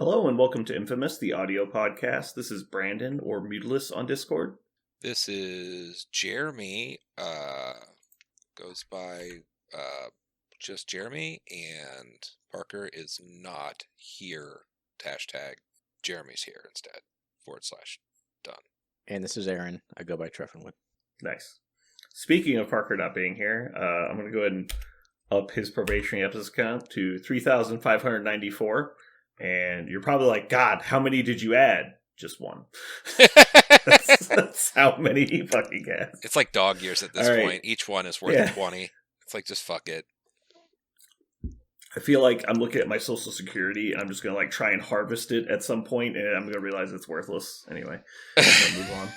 Hello and welcome to Infamous, the audio podcast. This is Brandon, or Mutilus on Discord. This is Jeremy, goes by just Jeremy, and Parker is not here. Hashtag Jeremy's here instead, / done. And this is Aaron. I go by Treffinwood. Nice. Speaking of Parker not being here, I'm going to go ahead and up his probationary episode count to 3,594. And you're probably like, God, how many did you add? Just one. that's how many he fucking has. It's like dog years at this point. Each one is worth 20. It's like, just fuck it. I feel like I'm looking at my social security and I'm just going to like try and harvest it at some point, and I'm going to realize it's worthless. Anyway, I'm going to move on.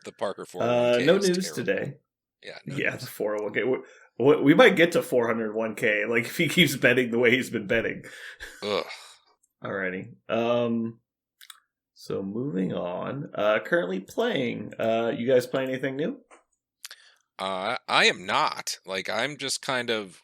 The Parker 401k no news today. Yeah, the 401k. We might get to 401k, like if he keeps betting the way he's been betting. Ugh. Alrighty. So moving on. Currently playing. You guys play anything new? I am not. Like, I'm just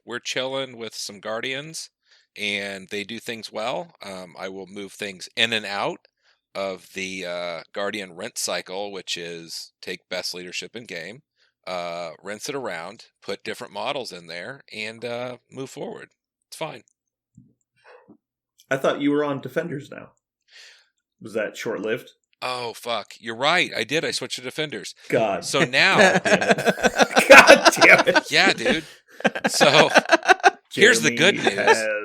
we're chilling with some Guardians, and they do things well. I will move things in and out of the Guardian rent cycle, which is take best leadership in game, rinse it around, put different models in there, and move forward. It's fine. I thought you were on Defenders now. Was that short-lived? Oh, fuck. You're right. I did. I switched to Defenders. God. So now... God damn it. Yeah, dude. So here's the good news.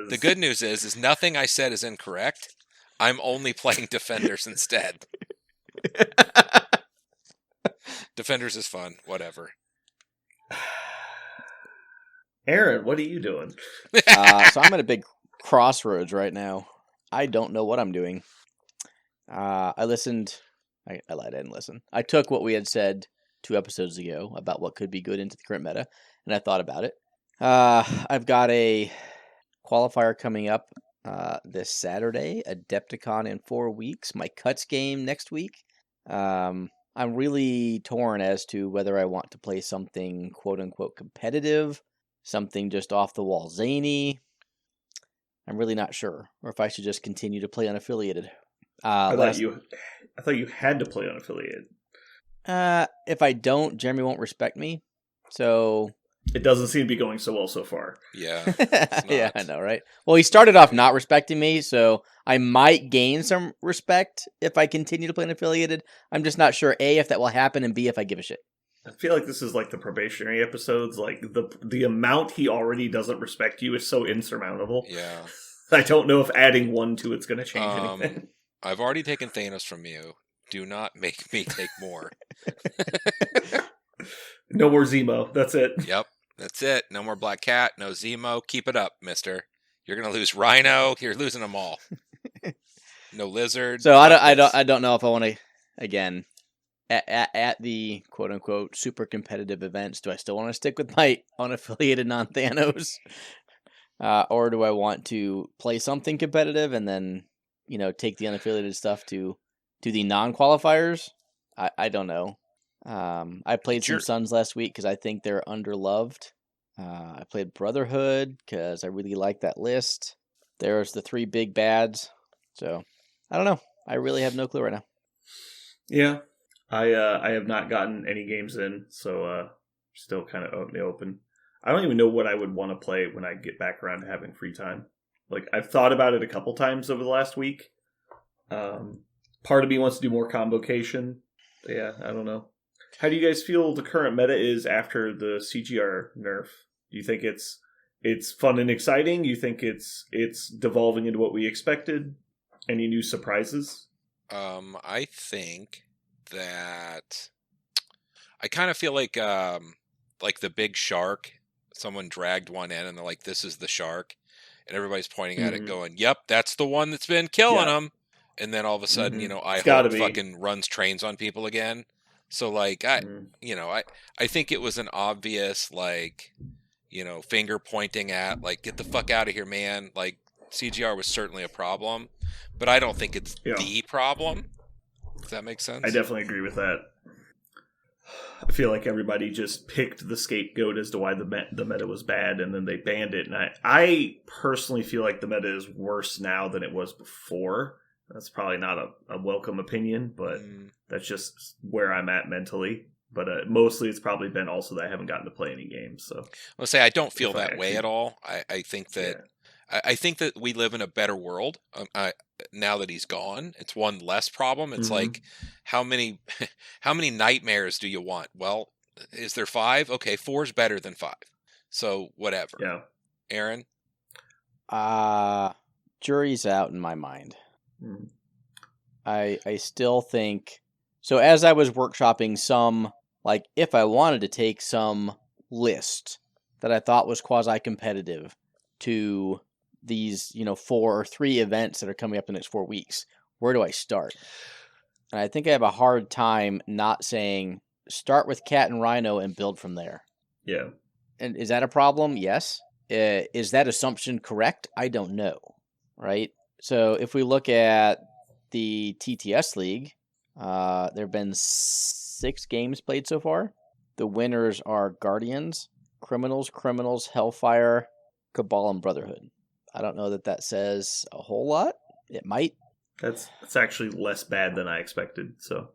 The good news is nothing I said is incorrect. I'm only playing Defenders instead. Defenders is fun. Whatever. Aaron, what are you doing? So I'm at a big crossroads right now. I don't know what I'm doing. I listened. I lied, I didn't listen. I took what we had said 2 episodes ago about what could be good into the current meta, and I thought about it. I've got a qualifier coming up this Saturday, Adepticon in 4 weeks, my Cuts game next week. I'm really torn as to whether I want to play something quote-unquote competitive, something just off-the-wall zany. I'm really not sure, or if I should just continue to play unaffiliated. I thought you had to play unaffiliated. If I don't, Jeremy won't respect me. So it doesn't seem to be going so well so far. Yeah. Yeah, I know, right? Well, he started off not respecting me, so I might gain some respect if I continue to play unaffiliated. I'm just not sure, A, if that will happen, and B, if I give a shit. I feel like this is like the probationary episodes. Like the amount he already doesn't respect you is so insurmountable. Yeah. I don't know if adding 1 to it's going to change anything. I've already taken Thanos from you. Do not make me take more. No more Zemo. That's it. Yep. That's it. No more Black Cat. No Zemo. Keep it up, mister. You're going to lose Rhino. You're losing them all. No Lizard. So I don't know if I want to, again, at the quote-unquote super competitive events, do I still want to stick with my unaffiliated non-Thanos? Or do I want to play something competitive and then, take the unaffiliated stuff to the non-qualifiers? I don't know. I played some Suns last week because I think they're underloved. I played Brotherhood because I really like that list. There's the 3 big bads. So, I don't know. I really have no clue right now. Yeah. I have not gotten any games in, so still kind of open. I don't even know what I would want to play when I get back around to having free time. Like, I've thought about it a couple times over the last week. Part of me wants to do more Convocation. But yeah, I don't know. How do you guys feel the current meta is after the CGR nerf? Do you think it's fun and exciting? Do you think it's devolving into what we expected? Any new surprises? I think that I kind of feel like the big shark. Someone dragged one in and they're like, "This is the shark," and everybody's pointing at it, going, "Yep, that's the one that's been killing them." And then all of a sudden, I fucking runs trains on people again. So like I think it was an obvious finger pointing at get the fuck out of here, man. Like CGR was certainly a problem, but I don't think it's the problem. Does that make sense? I definitely agree with that. I feel like everybody just picked the scapegoat as to why the meta was bad, and then they banned it. And I personally feel like the meta is worse now than it was before. That's probably not a welcome opinion, but that's just where I'm at mentally. But mostly it's probably been also that I haven't gotten to play any games. So I'll say I don't feel that way at all. I think that I think that we live in a better world now that he's gone. It's one less problem. It's like how many nightmares do you want? Well, is there 5? Okay, 4 is better than 5. So whatever. Yeah. Aaron? Jury's out in my mind. I still think so. As I was workshopping some, like if I wanted to take some list that I thought was quasi-competitive to these, 4 or 3 events that are coming up in the next 4 weeks, where do I start? And I think I have a hard time not saying start with Cat and Rhino and build from there. Yeah. And is that a problem? Yes. Is that assumption correct? I don't know. Right? So if we look at the TTS League, there have been 6 games played so far. The winners are Guardians, Criminals, Hellfire, Cabal, and Brotherhood. I don't know that says a whole lot. It might. That's actually less bad than I expected. So,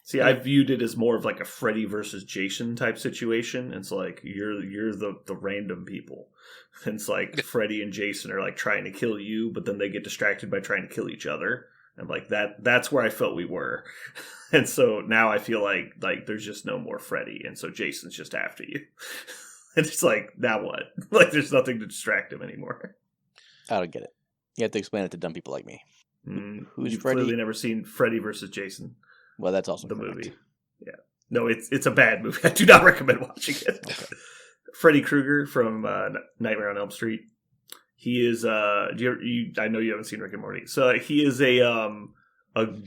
see, I viewed it as more of like a Freddy versus Jason type situation. It's like you're the random people. And it's like Freddy and Jason are like trying to kill you, but then they get distracted by trying to kill each other. And like that's where I felt we were. And so now I feel like there's just no more Freddy, and so Jason's just after you. And it's like, now what? Like there's nothing to distract him anymore. I don't get it. You have to explain it to dumb people like me. Who's You've Freddy? clearly never seen Freddy versus Jason. Well, that's also the correct. movie. Yeah, no, it's a bad movie. I do not recommend watching it. Okay. Freddy Krueger from Nightmare on Elm Street. He is I know you haven't seen Rick and Morty. So he is a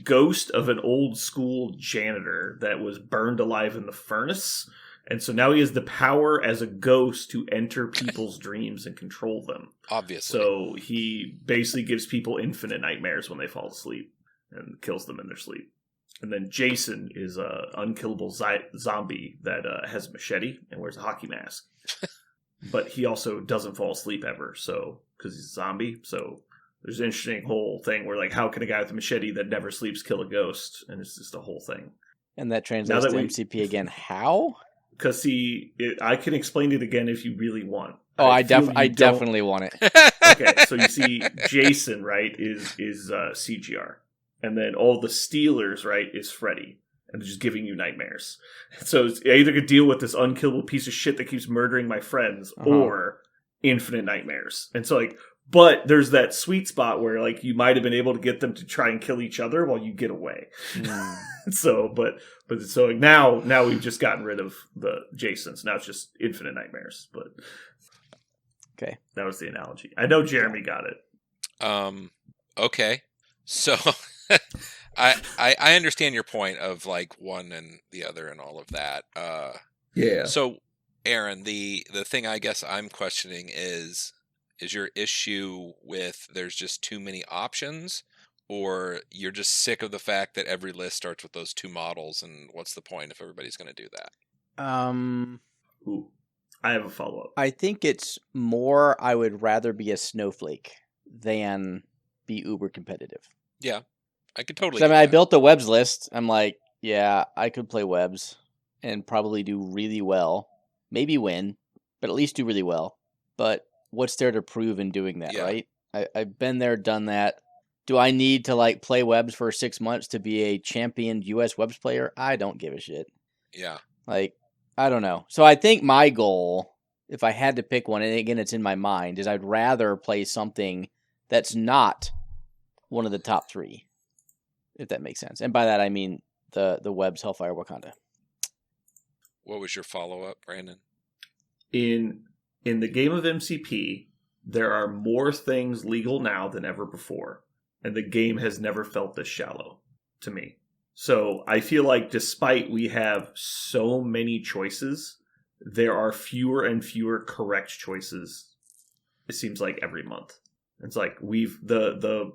ghost of an old school janitor that was burned alive in the furnace. And so now he has the power as a ghost to enter people's dreams and control them. Obviously. So he basically gives people infinite nightmares when they fall asleep and kills them in their sleep. And then Jason is a unkillable zombie that has a machete and wears a hockey mask. But he also doesn't fall asleep ever, so because he's a zombie. So there's an interesting whole thing where, like, how can a guy with a machete that never sleeps kill a ghost? And it's just a whole thing. And that translates to MCP again. How? Because I can explain it again if you really want. Oh, I definitely want it. Okay, so you see, Jason, right, is CGR, and then all the Steelers, right, is Freddy, and they're just giving you nightmares. So I either could deal with this unkillable piece of shit that keeps murdering my friends, or infinite nightmares. And so, like, but there's that sweet spot where, like, you might have been able to get them to try and kill each other while you get away. So, but so like, now we've just gotten rid of the Jasons. Now it's just infinite nightmares. But okay, that was the analogy. I know Jeremy got it. Okay, so I understand your point of like one and the other and all of that. Yeah. So, Aaron, the thing I guess I'm questioning is your issue with there's just too many options, or you're just sick of the fact that every list starts with those 2 models, and what's the point if everybody's going to do that? Ooh, I have a follow-up. I think it's more I would rather be a snowflake than be uber competitive. Yeah, I could totally. So, I mean, I built the webs list. I'm like, yeah, I could play webs and probably do really well. Maybe win, but at least do really well. But what's there to prove in doing that, right? I've been there, done that. Do I need to like play webs for 6 months to be a champion US webs player? I don't give a shit. Yeah. Like, I don't know. So I think my goal, if I had to pick one, and again, it's in my mind, is I'd rather play something that's not one of the top 3, if that makes sense. And by that, I mean the webs, Hellfire, Wakanda. What was your follow-up, Brandon? In the game of MCP, there are more things legal now than ever before. And the game has never felt this shallow to me. So I feel like despite we have so many choices, there are fewer and fewer correct choices. It seems like every month. It's like the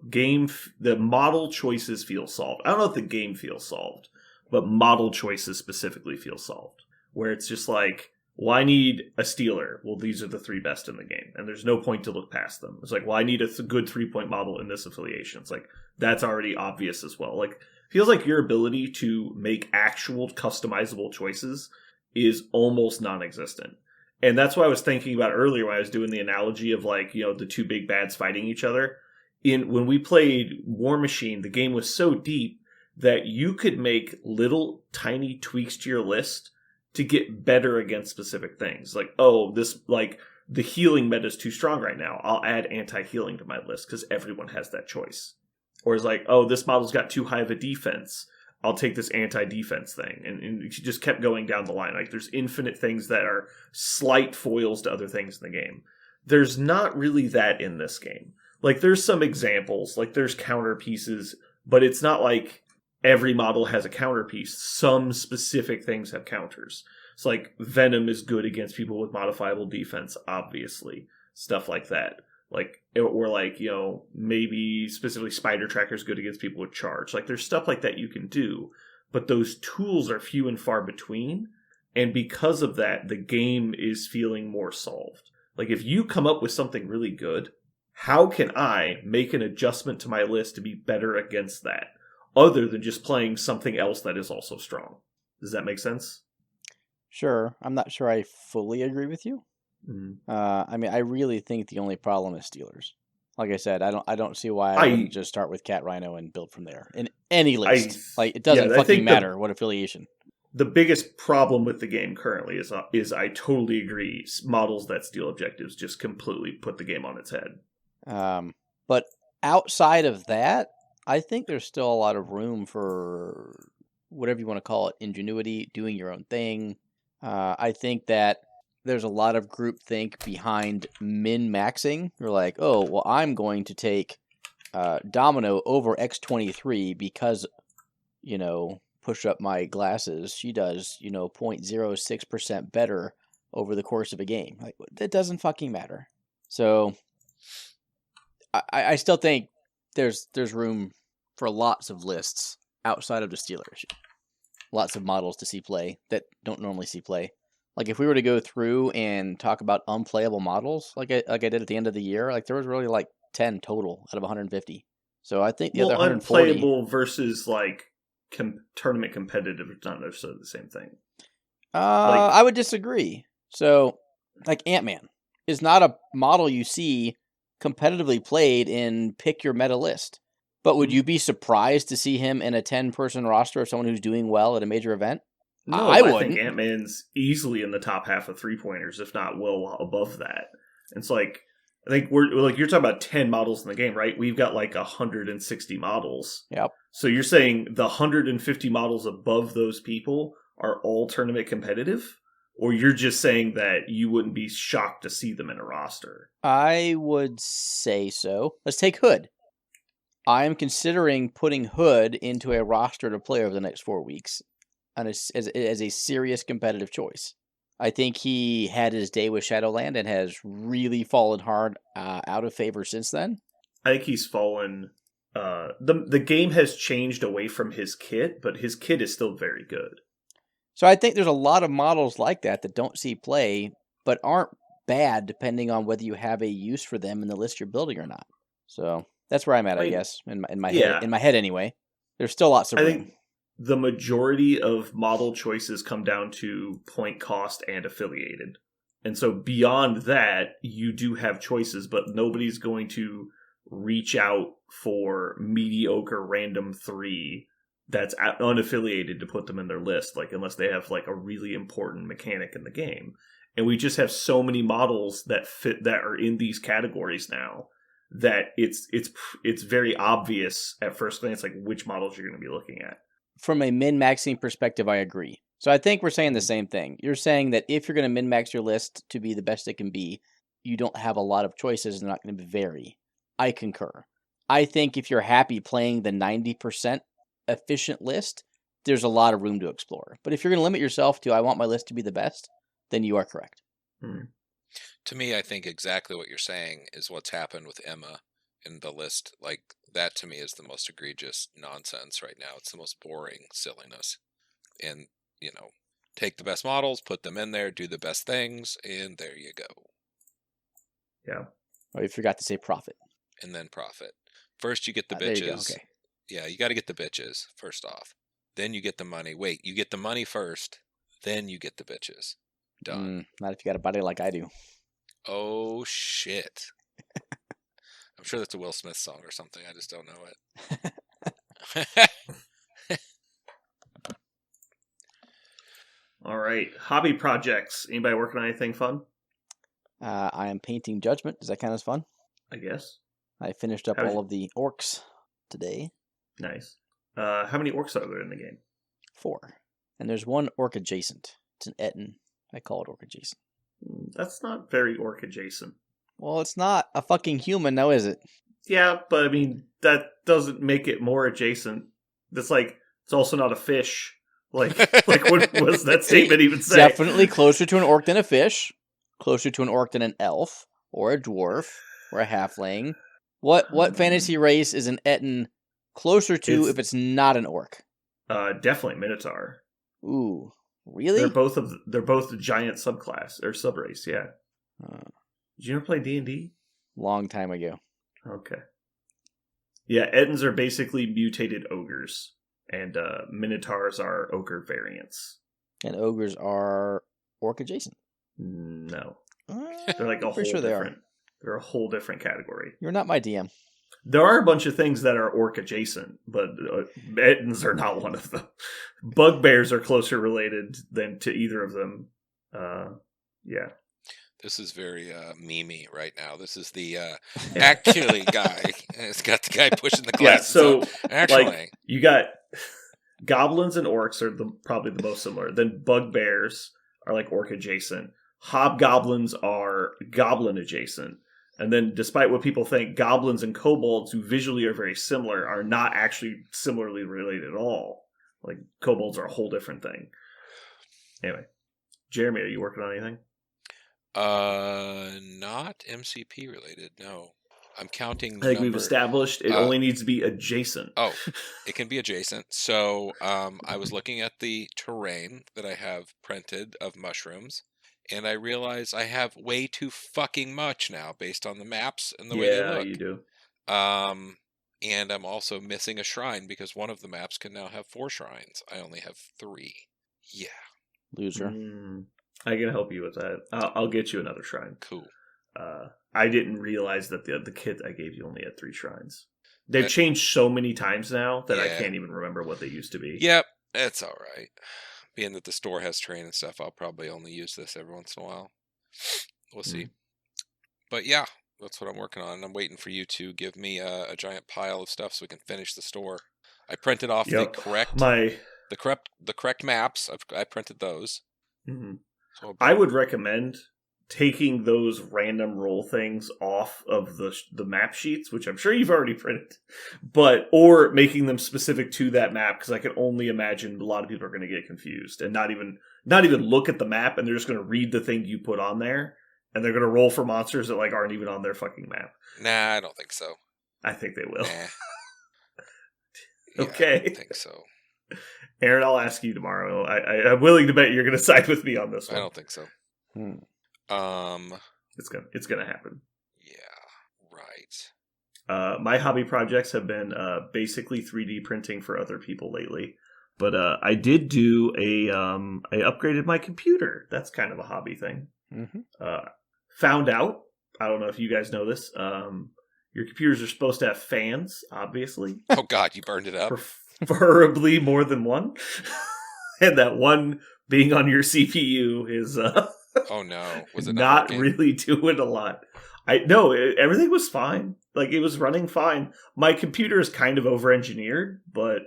model choices feel solved. I don't know if the game feels solved, but model choices specifically feel solved. Where it's just like, well, I need a stealer. Well, these are the 3 best in the game, and there's no point to look past them. It's like, well, I need a good 3-point model in this affiliation. It's like, that's already obvious as well. Like, feels like your ability to make actual customizable choices is almost non-existent. And that's what I was thinking about earlier when I was doing the analogy of, like, you know, the 2 big bads fighting each other. When we played War Machine, the game was so deep that you could make little tiny tweaks to your list to get better against specific things. Like, oh, this, like, the healing meta is too strong right now. I'll add anti-healing to my list because everyone has that choice. Or it's like, oh, this model's got too high of a defense. I'll take this anti-defense thing. And she just kept going down the line. Like, there's infinite things that are slight foils to other things in the game. There's not really that in this game. Like, there's some examples. Like, there's counter pieces, but it's not like every model has a counter piece. Some specific things have counters. It's like Venom is good against people with modifiable defense, obviously. Stuff like that. Like, or like, you know, maybe specifically Spider Tracker is good against people with charge. Like, there's stuff like that you can do, but those tools are few and far between. And because of that, the game is feeling more solved. Like, if you come up with something really good, how can I make an adjustment to my list to be better against that, other than just playing something else that is also strong? Does that make sense? Sure. I'm not sure I fully agree with you. Mm-hmm. I mean, I really think the only problem is Steelers. Like I said, I don't see why I wouldn't just start with Cat Rhino and build from there in any list. Like, it doesn't fucking matter what affiliation. The biggest problem with the game currently is I totally agree. Models that steal objectives just completely put the game on its head. But outside of that, I think there's still a lot of room for whatever you want to call it, ingenuity, doing your own thing. I think that there's a lot of groupthink behind min-maxing. You're like, oh, well, I'm going to take Domino over X23 because, you know, push up my glasses. She does, you know, 0.06% better over the course of a game. Like, that doesn't fucking matter. So I still think there's room for lots of lists outside of the Steelers. Lots of models to see play that don't normally see play. Like, if we were to go through and talk about unplayable models, like I did at the end of the year, like, there was really like 10 total out of 150. So I think the other 140... unplayable versus like tournament competitive is not necessarily the same thing. I would disagree. So, like, Ant-Man is not a model you see competitively played in pick your meta list. But would you be surprised to see him in a 10-person roster of someone who's doing well at a major event? No, I think Ant-Man's easily in the top half of 3-pointers, if not well above that. It's like, I think you're talking about 10 models in the game, right? We've got like 160 models. Yep. So you're saying the 150 models above those people are all tournament competitive? Or you're just saying that you wouldn't be shocked to see them in a roster? I would say so. Let's take Hood. I am considering putting Hood into a roster to play over the next 4 weeks as a serious competitive choice. I think he had his day with Shadowland and has really fallen hard out of favor since then. I think he's fallen... The game has changed away from his kit, but his kit is still very good. So I think there's a lot of models like that don't see play, but aren't bad depending on whether you have a use for them in the list you're building or not. So that's where I'm at, I guess, in my head. In my head, anyway. There's still lots of room. I think the majority of model choices come down to point cost and affiliated. And so beyond that, you do have choices, but nobody's going to reach out for mediocre random 3 that's unaffiliated to put them in their list, like, unless they have like a really important mechanic in the game. And we just have so many models that fit, that are in these categories now, that it's very obvious at first glance, like, which models you're going to be looking at. From a min-maxing perspective, I agree. So I think we're saying the same thing. You're saying that if you're going to min-max your list to be the best it can be, you don't have a lot of choices and they're not going to vary. I concur. I think if you're happy playing the 90% efficient list, there's a lot of room to explore. But if you're going to limit yourself to, I want my list to be the best, then you are correct. To me, I think exactly what you're saying is what's happened with Emma in the list. Like, that to me is the most egregious nonsense right now. It's the most boring silliness. and, take the best models, put them in there, do the best things, and there you go. Yeah. Oh, you forgot to say profit. And then profit. First you get the bitches. There you go. Okay. Yeah, you got to get the bitches first off. Then you get the money. Wait, you get the money first, then you get the bitches. Done. Not if you got a body like I do. Oh, shit. I'm sure that's a Will Smith song or something. I just don't know it. All right. Hobby projects. Anybody working on anything fun? I am painting Judgment. Does that count as fun? I guess. I finished up all of the orcs today. Nice. How many orcs are there in the game? 4. And there's one orc adjacent. It's an Etten. I call it orc adjacent. That's not very orc adjacent. Well, it's not a fucking human now, is it? Yeah, but I mean, that doesn't make it more adjacent. It's like, it's also not a fish. Like what was that statement even say? Definitely closer to an orc than a fish. Closer to an orc than an elf. Or a dwarf. Or a halfling. What fantasy race is an Etten closer to if it's not an orc? Definitely Minotaur. Ooh, really? They're both a giant subclass or subrace. Yeah. Did you ever play D&D? Long time ago. Okay. Yeah, Ettins are basically mutated ogres, and Minotaurs are ogre variants. And ogres are orc adjacent. No, they're like a whole sure different. They're a whole different category. You're not my DM. There are a bunch of things that are orc adjacent, but Ettins are not one of them. Bugbears are closer related than to either of them. Yeah. This is very memey right now. This is the actually guy. It's got the guy pushing the glasses. Yeah, so actually, like, you got goblins and orcs are probably the most similar. Then bugbears are like orc adjacent. Hobgoblins are goblin adjacent. And then, despite what people think, goblins and kobolds, who visually are very similar, are not actually similarly related at all. Like, kobolds are a whole different thing. Anyway, Jeremy, are you working on anything? Not MCP related, no. I'm counting I think we've established it only needs to be adjacent. Oh, it can be adjacent. So, I was looking at the terrain that I have printed of mushrooms. And I realize I have way too fucking much now based on the maps and the way they look. Yeah, you do. And I'm also missing a shrine because one of the maps can now have 4 shrines. I only have 3. Yeah. Loser. I can help you with that. I'll get you another shrine. Cool. I didn't realize that the kit I gave you only had 3 shrines. They've changed so many times now that I can't even remember what they used to be. Yep, it's all right. Being that the store has terrain and stuff, I'll probably only use this every once in a while. We'll see. But yeah, that's what I'm working on. I'm waiting for you to give me a giant pile of stuff so we can finish the store. I printed off the correct maps. I printed those. Mm-hmm. So I would recommend taking those random roll things off of the map sheets, which I'm sure you've already printed, or making them specific to that map, because I can only imagine a lot of people are going to get confused and not even look at the map, and they're just going to read the thing you put on there, and they're going to roll for monsters that like aren't even on their fucking map. Nah, I don't think so. I think they will. Nah. Okay. I don't think so. Aaron, I'll ask you tomorrow. I'm willing to bet you're going to side with me on this one. I don't think so. It's gonna happen. Yeah, right. My hobby projects have been basically 3D printing for other people lately, but I did do I upgraded my computer. That's kind of a hobby thing. Found out, I don't know if you guys know this, your computers are supposed to have fans, obviously. Oh God, you burned it up. Preferably more than one, and that one being on your CPU is oh no, was it not really doing a lot? Everything was fine. Like, it was running fine. My computer is kind of over-engineered, but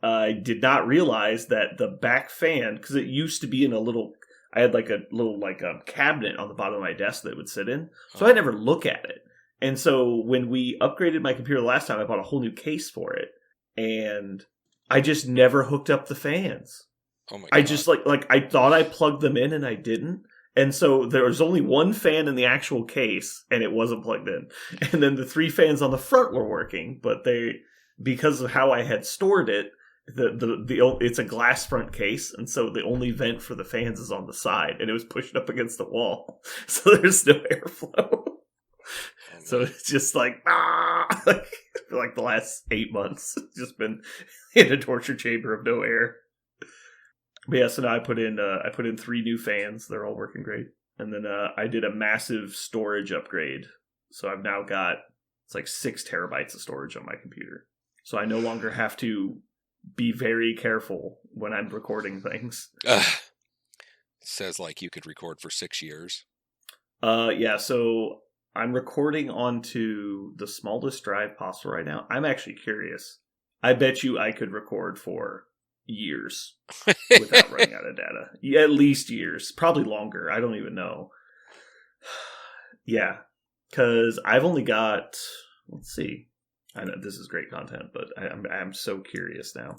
I did not realize that the back fan, because it used to be in I had like a little cabinet on the bottom of my desk that it would sit in, so I never look at it. And so when we upgraded my computer last time, I bought a whole new case for it, and I just never hooked up the fans. Oh my God. I just I thought I plugged them in and I didn't. And so there was only one fan in the actual case and it wasn't plugged in. And then the 3 fans on the front were working, but because of how I had stored it, it's a glass front case, and so the only vent for the fans is on the side, and it was pushed up against the wall, so there's no airflow. So it's just like for like the last 8 months, it's just been in a torture chamber of no air. But yeah, so now I put in 3 new fans. They're all working great, and then I did a massive storage upgrade. So I've now got it's like 6 terabytes of storage on my computer. So I no longer have to be very careful when I'm recording things. Says like you could record for 6 years. Yeah, so I'm recording onto the smallest drive possible right now. I'm actually curious. I bet you I could record for years without running out of data. Yeah, at least years. Probably longer. I don't even know. Yeah, because I've only got... Let's see. I know this is great content, but I'm so curious now.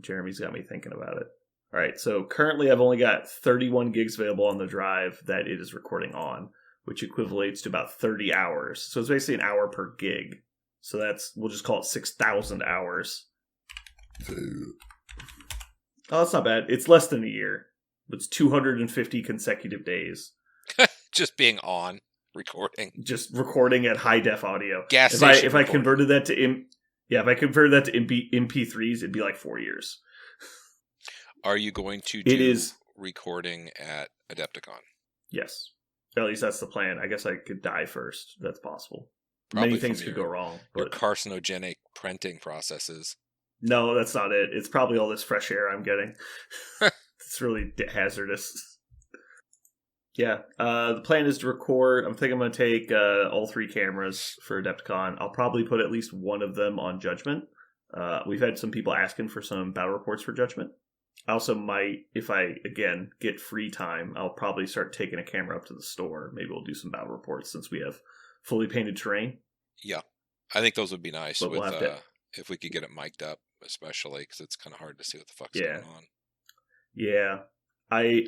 Jeremy's got me thinking about it. All right, so currently I've only got 31 gigs available on the drive that it is recording on, which equivalates to about 30 hours. So it's basically an hour per gig. So we'll just call it 6,000 hours. Oh, that's not bad. It's less than a year. It's 250 consecutive days. Just being on. Recording, just recording at high def audio. Gas station. If I converted that to MP3s, it'd be like 4 years. Are you going to do recording at Adepticon? Yes, at least that's the plan. I guess I could die first. That's possible. Probably many things could go wrong. Your carcinogenic printing processes. No, that's not it. It's probably all this fresh air I'm getting. It's really hazardous. Yeah, the plan is to record. I think I'm going to take all 3 cameras for Adepticon. I'll probably put at least one of them on Judgment. We've had some people asking for some battle reports for Judgment. I also might, if I, again, get free time, I'll probably start taking a camera up to the store. Maybe we'll do some battle reports since we have fully painted terrain. Yeah, I think those would be nice but if we could get it mic'd up, especially because it's kind of hard to see what the fuck's going on. Yeah. I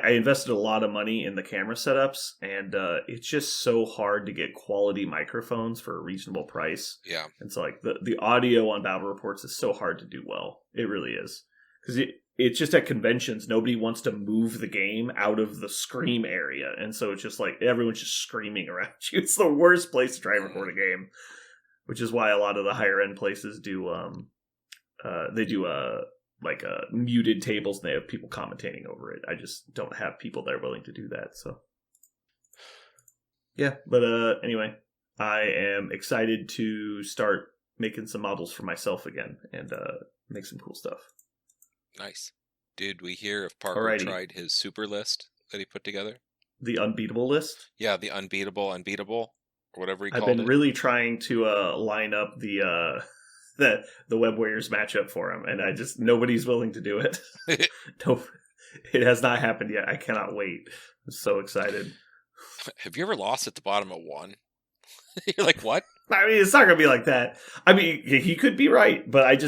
invested a lot of money in the camera setups, and it's just so hard to get quality microphones for a reasonable price. Yeah. And so like the audio on battle reports is so hard to do well. It really is. Because it's just at conventions, nobody wants to move the game out of the scream area. And so it's just like everyone's just screaming around you. It's the worst place to try and record a game. Which is why a lot of the higher end places do muted tables, and they have people commentating over it. I just don't have people that are willing to do that. So yeah, but anyway, I am excited to start making some models for myself again and make some cool stuff. Nice. Did we hear if Parker tried his super list that he put together? The unbeatable list? Yeah, the unbeatable, or whatever he called it. I've been really trying to line up the Web Warriors matchup for him, and nobody's willing to do it. No, it has not happened yet. I cannot wait. I'm so excited. Have you ever lost at the bottom of 1? You're like, what? I mean, it's not going to be like that. I mean, he could be right, but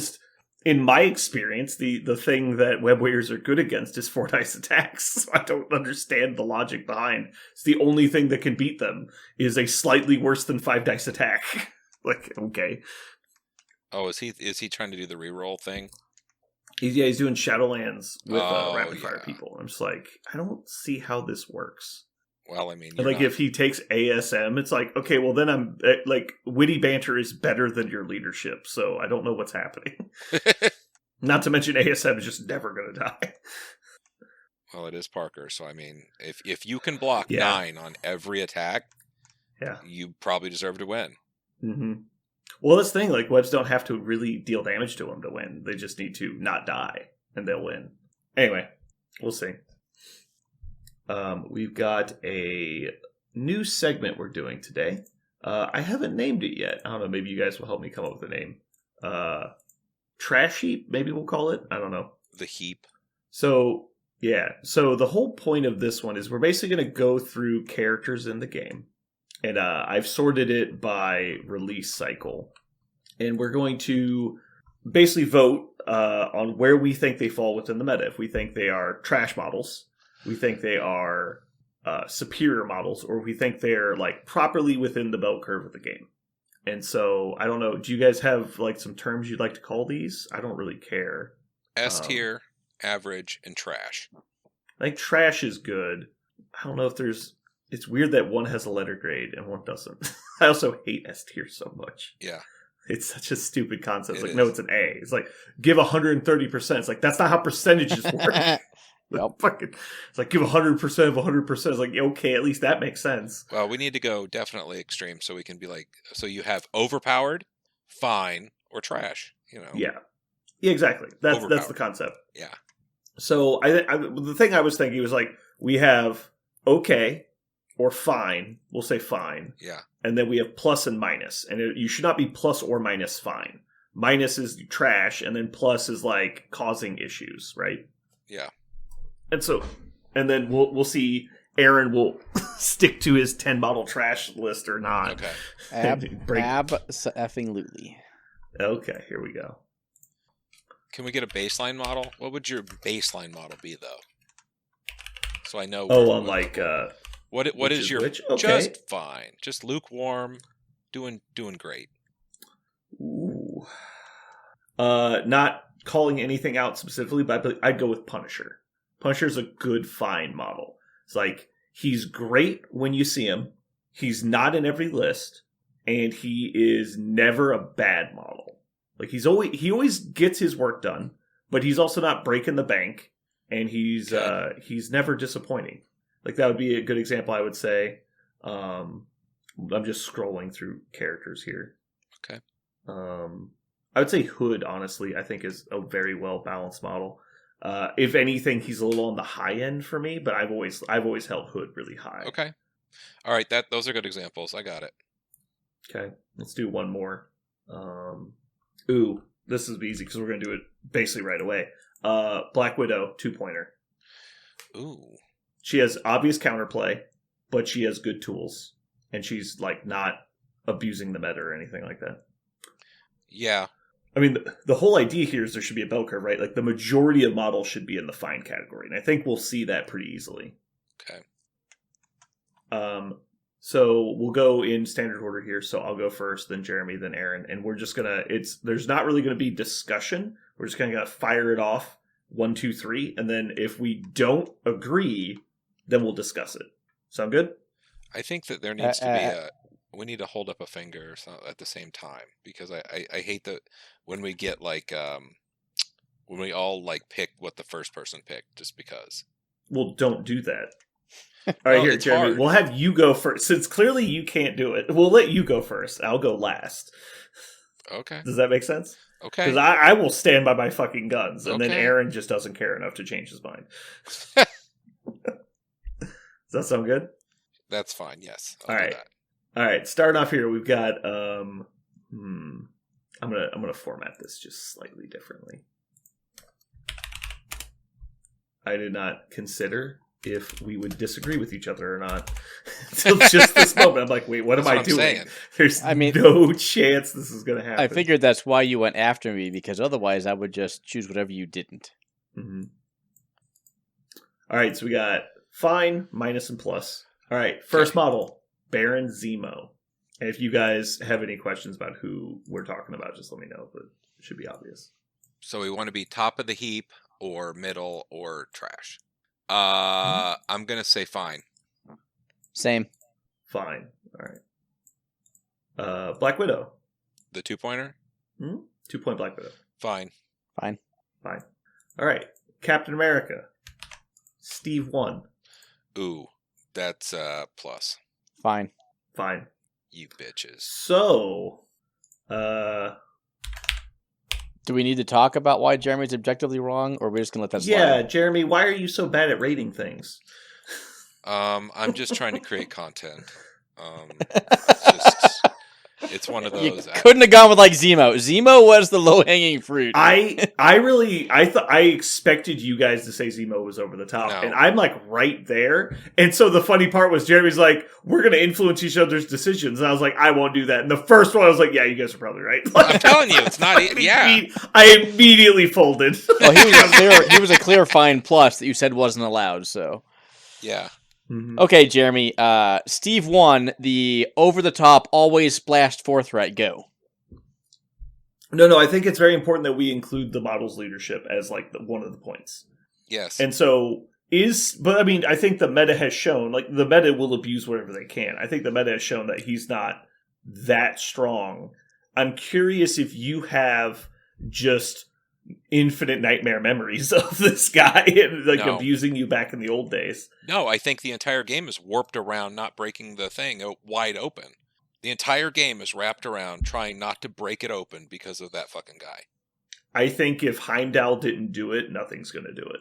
in my experience, the thing that Web Warriors are good against is 4 dice attacks. So I don't understand the logic behind. It's the only thing that can beat them is a slightly worse than 5 dice attack. Like, okay. Oh, is he trying to do the reroll thing? He's doing Shadowlands with rapid fire people. I'm just like, I don't see how this works. Well, I mean, if he takes ASM, it's like, okay, well then I'm like, witty banter is better than your leadership, so I don't know what's happening. Not to mention ASM is just never going to die. Well, it is Parker, so I mean, if you can block 9 on every attack, you probably deserve to win. Mm-hmm. Well, this thing, like, webs don't have to really deal damage to them to win. They just need to not die, and they'll win. Anyway, we'll see. We've got a new segment we're doing today. I haven't named it yet. I don't know, maybe you guys will help me come up with a name. Trash Heap, maybe we'll call it? I don't know. The Heap. So, yeah. So the whole point of this one is we're basically going to go through characters in the game. And I've sorted it by release cycle. And we're going to basically vote on where we think they fall within the meta. If we think they are trash models, we think they are superior models, or we think they're like properly within the bell curve of the game. And so I don't know. Do you guys have like some terms you'd like to call these? I don't really care. S tier, average, and trash. I think trash is good. I don't know if there's. It's weird that one has a letter grade and one doesn't. I also hate S tier so much. Yeah. It's such a stupid concept. It's It like, is. no, it's an A. It's like, give 130%. It's like, that's not how percentages work. Yep. Fucking, it's like, give 100% of 100%. It's like, okay, at least that makes sense. Well, we need to go definitely extreme so we can be like, so you have overpowered, fine, or trash, you know? Yeah. Yeah, exactly. That's the Overpowered. concept. Yeah. So the thing I was thinking was like, we have okay or fine. We'll say fine. Yeah. And then we have plus and minus. And you should not be plus or minus fine. Minus is trash, and then plus is like causing issues, right? Yeah. And so, and then we'll see Aaron will stick to his 10 model trash list or not. Okay. Ab-effing-lutely. Okay, here we go. Can we get a baseline model? What would your baseline model be, though? So I know. Which What is your which? Okay. just fine, just lukewarm, doing great. Ooh. Not calling anything out specifically, but I'd go with Punisher. Punisher's a good fine model. It's like, he's great when you see him. He's not in every list, and he is never a bad model. Like, he always gets his work done, but he's also not breaking the bank, and he's never disappointing. Like, that would be a good example, I would say. I'm just scrolling through characters here. Okay. I would say Hood, honestly, I think is a very well balanced model. If anything, he's a little on the high end for me, but I've always held Hood really high. Okay. All right. Those are good examples. I got it. Okay. Let's do one more. Ooh, this is easy because we're going to do it basically right away. Black Widow, 2-pointer. Ooh. She has obvious counterplay, but she has good tools, and she's like not abusing the meta or anything like that. Yeah. I mean, the whole idea here is there should be a bell curve, right? Like, the majority of models should be in the fine category, and I think we'll see that pretty easily. Okay. So we'll go in standard order here. So I'll go first, then Jeremy, then Aaron, and we're just gonna. There's not really gonna be discussion. We're just gonna fire it off 1, 2, 3, and then if we don't agree, then we'll discuss it. Sound good? I think that there needs to be we need to hold up a finger at the same time, because I hate that when we get like when we all like pick what the first person picked just because. Well, don't do that. All right, here, Jeremy. Hard. We'll have you go first. Since clearly you can't do it, we'll let you go first. I'll go last. Okay. Does that make sense? Okay. Because I will stand by my fucking guns, and then Okay. Aaron just doesn't care enough to change his mind. Does that sound good? That's fine. Yes. All do right. that. All right, starting off here, we've got. I'm gonna format this just slightly differently. I did not consider if we would disagree with each other or not until just this moment. I'm like, wait, what am I doing? Saying. There's no chance this is gonna happen. I figured that's why you went after me, because otherwise I would just choose whatever you didn't. Mm-hmm. All right, so we got fine, minus, and plus. All right, first model, Baron Zemo. And if you guys have any questions about who we're talking about, just let me know, but it should be obvious. So we want to be top of the heap or middle or trash. I'm gonna say fine. Same. Fine. All right. Black Widow. The 2-pointer? 2-point Black Widow. Fine. Fine. Fine. All right. Captain America. Steve 1. Ooh, that's plus. Fine. Fine. You bitches. So, Do we need to talk about why Jeremy's objectively wrong, or are we just gonna let that slide? yeah, Jeremy, why are you so bad at rating things? I'm just trying to create content. It's one of You those. couldn't have gone with like Zemo. Zemo was the low hanging fruit. I expected you guys to say Zemo was over the top, No. and I'm like right there. And so the funny part was Jeremy's like, "We're gonna influence each other's decisions," and I was like, "I won't do that." And the first one, I was like, "Yeah, you guys are probably right." I'm telling you, it's not. Yeah. I immediately folded. Well, he was a clear fine plus that you said wasn't allowed. So Yeah. Okay, Jeremy. Steve won the over-the-top, always splashed 4 threat. Go. No, I think it's very important that we include the model's leadership as like one of the points. Yes. And so but I mean, I think the meta has shown, like, the meta will abuse whatever they can. I think the meta has shown that he's not that strong. I'm curious if you have just infinite nightmare memories of this guy and like abusing you back in the old days. No, I think the entire game is warped around not breaking the thing wide open. The entire game is wrapped around trying not to break it open because of that fucking guy. I think if Heimdall didn't do it, nothing's going to do it.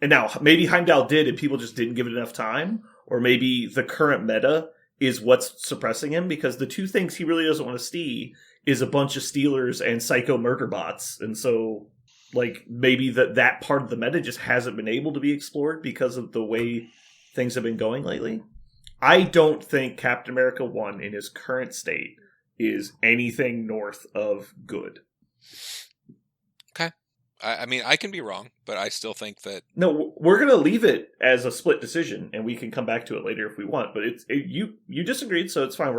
And now, maybe Heimdall did and people just didn't give it enough time, or maybe the current meta is what's suppressing him, because the two things he really doesn't want to see is a bunch of Stealers and Psycho Murder Bots. And so, like, maybe that part of the meta just hasn't been able to be explored because of the way things have been going lately. I don't think Captain America 1 in his current state is anything north of good. Okay. I mean, I can be wrong, but I still think that... No, we're going to leave it as a split decision, and we can come back to it later if we want. But you disagreed, so it's fine.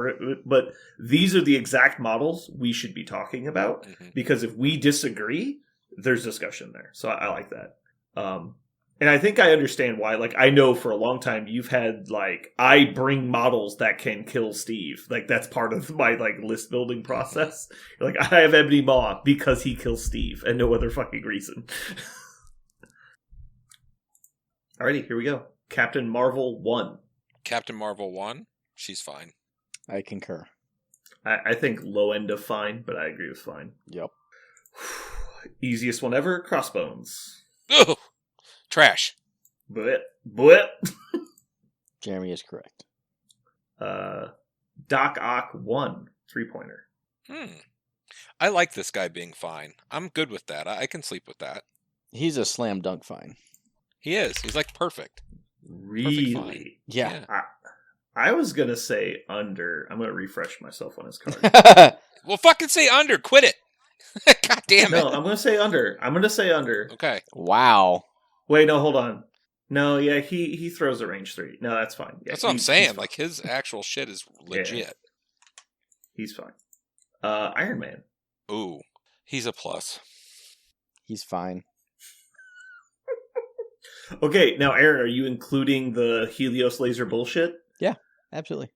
But these are the exact models we should be talking about, because if we disagree, there's discussion there. So I like that. And I think I understand why. Like, I know for a long time you've had, like, I bring models that can kill Steve. Like, that's part of my, like, list building process. Like, I have Ebony Maw because he kills Steve and no other fucking reason. Alrighty, here we go. Captain Marvel 1. Captain Marvel 1? She's fine. I concur. I think low end of fine, but I agree with fine. Yep. Easiest one ever, Crossbones. Ugh! Trash. But Jeremy is correct. Doc Ock 1, 3-pointer. I like this guy being fine. I'm good with that. I can sleep with that. He's a slam dunk fine. He is. He's like perfect. Really? Perfect fine. Yeah. I was going to say under. I'm going to refresh myself on his card. Well, fucking say under. Quit it. God damn it. No, I'm going to say under. Okay. Wow. Wait, no, hold on. No, yeah, he throws a range 3. No, that's fine. Yeah, that's what I'm saying. Like, his actual shit is legit. Yeah. He's fine. Iron Man. Ooh, he's a plus. He's fine. Okay, now, Aaron, are you including the Helios laser bullshit? Yeah, absolutely.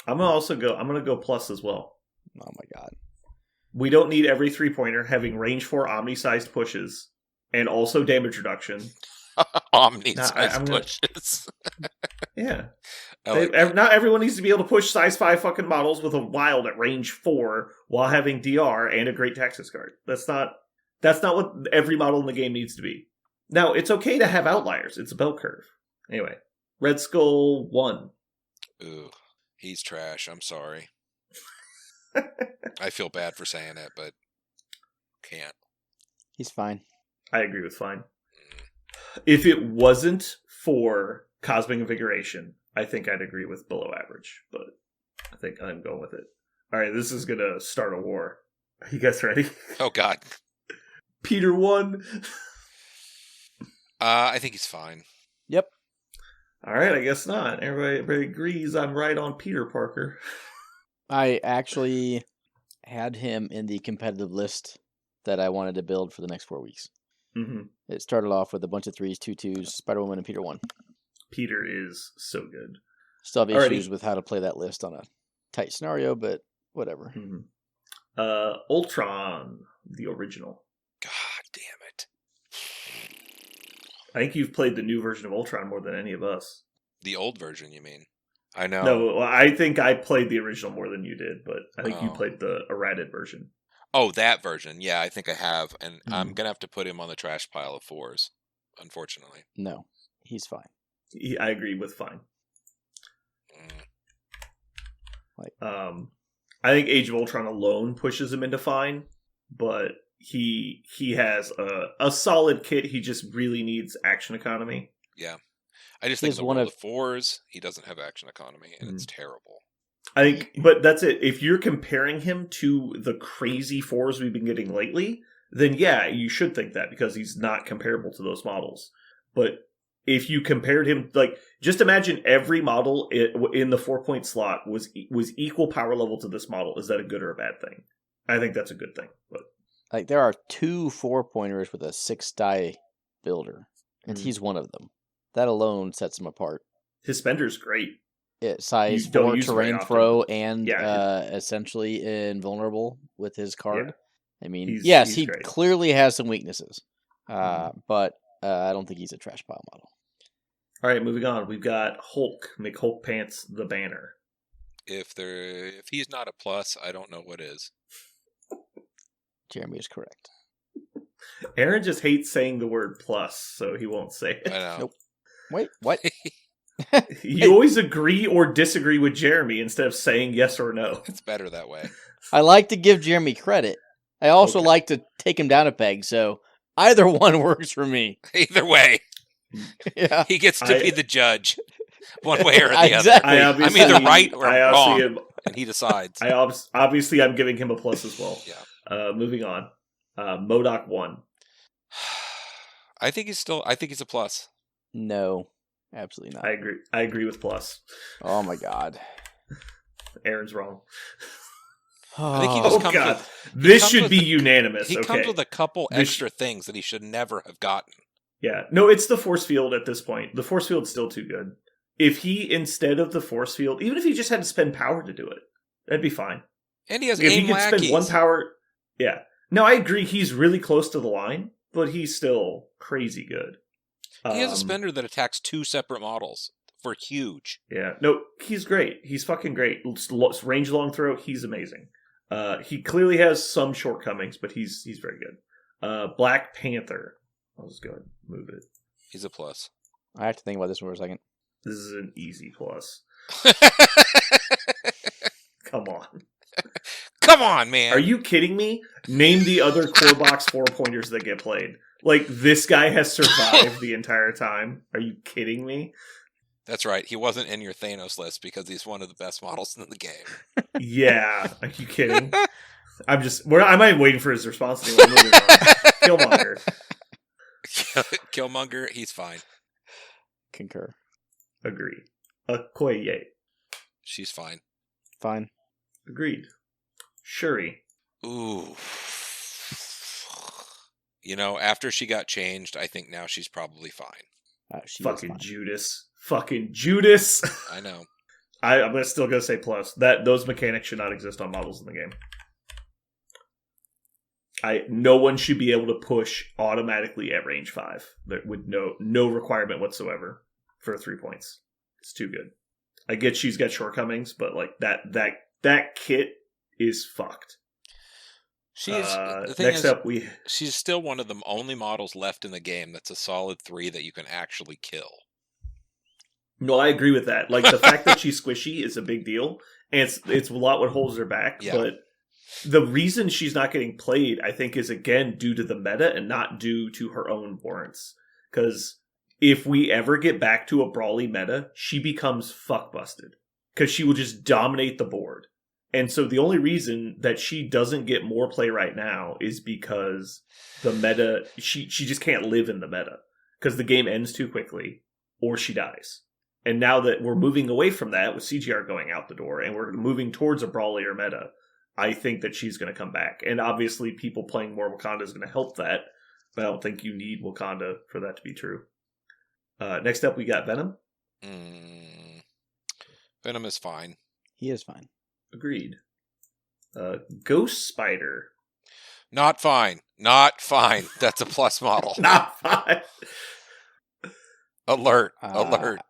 I'm going to go plus as well. Oh my god. We don't need every 3-pointer having range 4 omni-sized pushes and also damage reduction. Omni-sized pushes. Yeah. Like not everyone needs to be able to push size 5 fucking models with a wild at range 4 while having DR and a great Texas card. That's not what every model in the game needs to be. Now, it's okay to have outliers. It's a bell curve. Anyway, Red Skull 1. Ooh, he's trash. I'm sorry. I feel bad for saying it, but can't. He's fine. I agree with fine. If it wasn't for Cosmic Invigoration, I think I'd agree with below average, but I think I'm going with it. All right, this is going to start a war. Are you guys ready? Oh, God. Peter 1. I think he's fine. Yep. All right, I guess not. Everybody agrees I'm right on Peter Parker. I actually had him in the competitive list that I wanted to build for the next 4 weeks. Mm-hmm. It started off with a bunch of 3s, 2/2s, Spider-Woman, and Peter 1. Peter is so good. Still have issues with how to play that list on a tight scenario, but whatever. Mm-hmm. Ultron, the original. God damn it. I think you've played the new version of Ultron more than any of us. The old version, you mean? I know. No, I think I played the original more than you did, but I think you played the errated version. Oh, that version. Yeah, I think I have. And I'm going to have to put him on the trash pile of 4s, unfortunately. No, he's fine. I agree with fine. I think Age of Ultron alone pushes him into fine, but he has a solid kit. He just really needs action economy. Yeah. I just think the world of 4s, he doesn't have action economy, and it's terrible. I think, but that's it. If you're comparing him to the crazy 4s we've been getting lately, then yeah, you should think that because he's not comparable to those models. But if you compared him, like, just imagine every model in the 4-point slot was equal power level to this model. Is that a good or a bad thing? I think that's a good thing. But Like, there are 2 4-pointers with a 6-die builder, and he's one of them. That alone sets him apart. His spender's great. Size You don't 4 use it very terrain often. throw and Yeah. Essentially invulnerable with his card. Yeah. I mean, He's he great. clearly has some weaknesses, but I don't think he's a trash pile model. All right, moving on. We've got Hulk. Make Hulk Pants the banner. If he's not a plus, I don't know what is. Jeremy is correct. Aaron just hates saying the word plus, so he won't say it. I know. Nope. Wait, what? You always agree or disagree with Jeremy instead of saying yes or no. It's better that way. I like to give Jeremy credit. I also like to take him down a peg, so either one works for me. Either way, Yeah. he gets to be the judge, one way or the Exactly. other. I'm either right or wrong, and he decides. Obviously, I'm giving him a plus as well. Yeah. Moving on. MODOK 1. I think he's a plus. No, absolutely not. I agree with plus. Oh my god. Aaron's wrong. I think he just comes God. with, this should be unanimous. He comes with a couple extra things that he should never have gotten. Yeah. No, it's the force field at this point. The force field's still too good. If he, instead of the force field, even if he just had to spend power to do it, that'd be fine. And he has if aim he could lackeys. spend 1 power... Yeah. No, I agree. He's really close to the line, but he's still crazy good. He has a spender that attacks 2 separate models for huge. Yeah. No, he's great. He's fucking great. Range long throw, he's amazing. He clearly has some shortcomings, but he's very good. Black Panther. I'll just go ahead and move it. He's a plus. I have to think about this for a second. This is an easy plus. Come on. Come on, man. Are you kidding me? Name the other core box 4-pointers that get played. Like, this guy has survived the entire time. Are you kidding me? That's right. He wasn't in your Thanos list because he's one of the best models in the game. Yeah. Are you kidding? I'm not waiting for his response anymore. Moving on. Killmonger. Killmonger, he's fine. Concur. Agree. Okoye. She's fine. Fine. Agreed. Shuri. Ooh. You know, after she got changed, I think now she's probably fine. Fucking Judas. Fucking Judas. I know. I'm still going to say plus. Those mechanics should not exist on models in the game. No one should be able to push automatically at range 5 with no requirement whatsoever for 3 points. It's too good. I get she's got shortcomings, but like that kit is fucked. She's still one of the only models left in the game that's a solid 3 that you can actually kill. No, I agree with that. Like, the fact that she's squishy is a big deal, and it's a lot what holds her back. Yeah. But the reason she's not getting played, I think, is again due to the meta and not due to her own warrants. Because if we ever get back to a brawly meta, she becomes fuck busted because she will just dominate the board. And so the only reason that she doesn't get more play right now is because the meta, she just can't live in the meta because the game ends too quickly or she dies. And now that we're moving away from that with CGR going out the door and we're moving towards a brawlier meta, I think that she's going to come back. And obviously people playing more Wakanda is going to help that, but I don't think you need Wakanda for that to be true. Next up, we got Venom. Venom is fine. He is fine. Agreed. Ghost Spider. Not fine. Not fine. That's a plus model. Not fine. Alert. Alert.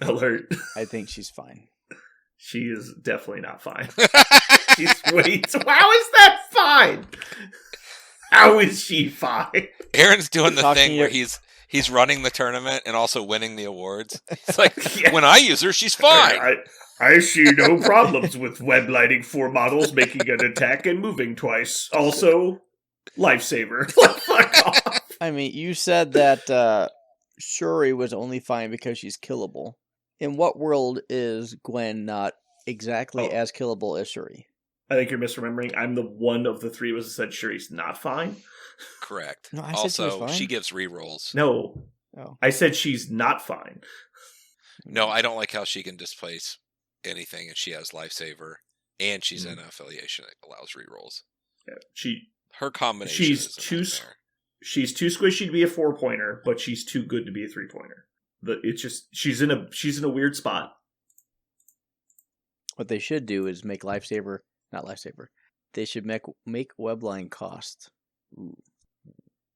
Alert. I think she's fine. She is definitely not fine. Wait, how is that fine? How is she fine? Aaron's doing the thing where he's running the tournament and also winning the awards. He's like, when I use her, she's fine. I see no problems with web lighting 4 models making an attack and moving twice. Also, lifesaver. Fuck off. I mean, you said that Shuri was only fine because she's killable. In what world is Gwen not exactly as killable as Shuri? I think you're misremembering. I'm the one of the 3 of us that said Shuri's not fine. Correct. No, I said also, she was fine. she gives rerolls. No. Oh. I said she's not fine. No, I don't like how she can displace anything, and she has Lifesaver, and she's in an affiliation that allows rerolls. Yeah, her combination she's is a too nightmare. She's too squishy to be a 4-pointer, but she's too good to be a 3-pointer. It's just she's in a weird spot. What they should do is make not Lifesaver. They should make Webline cost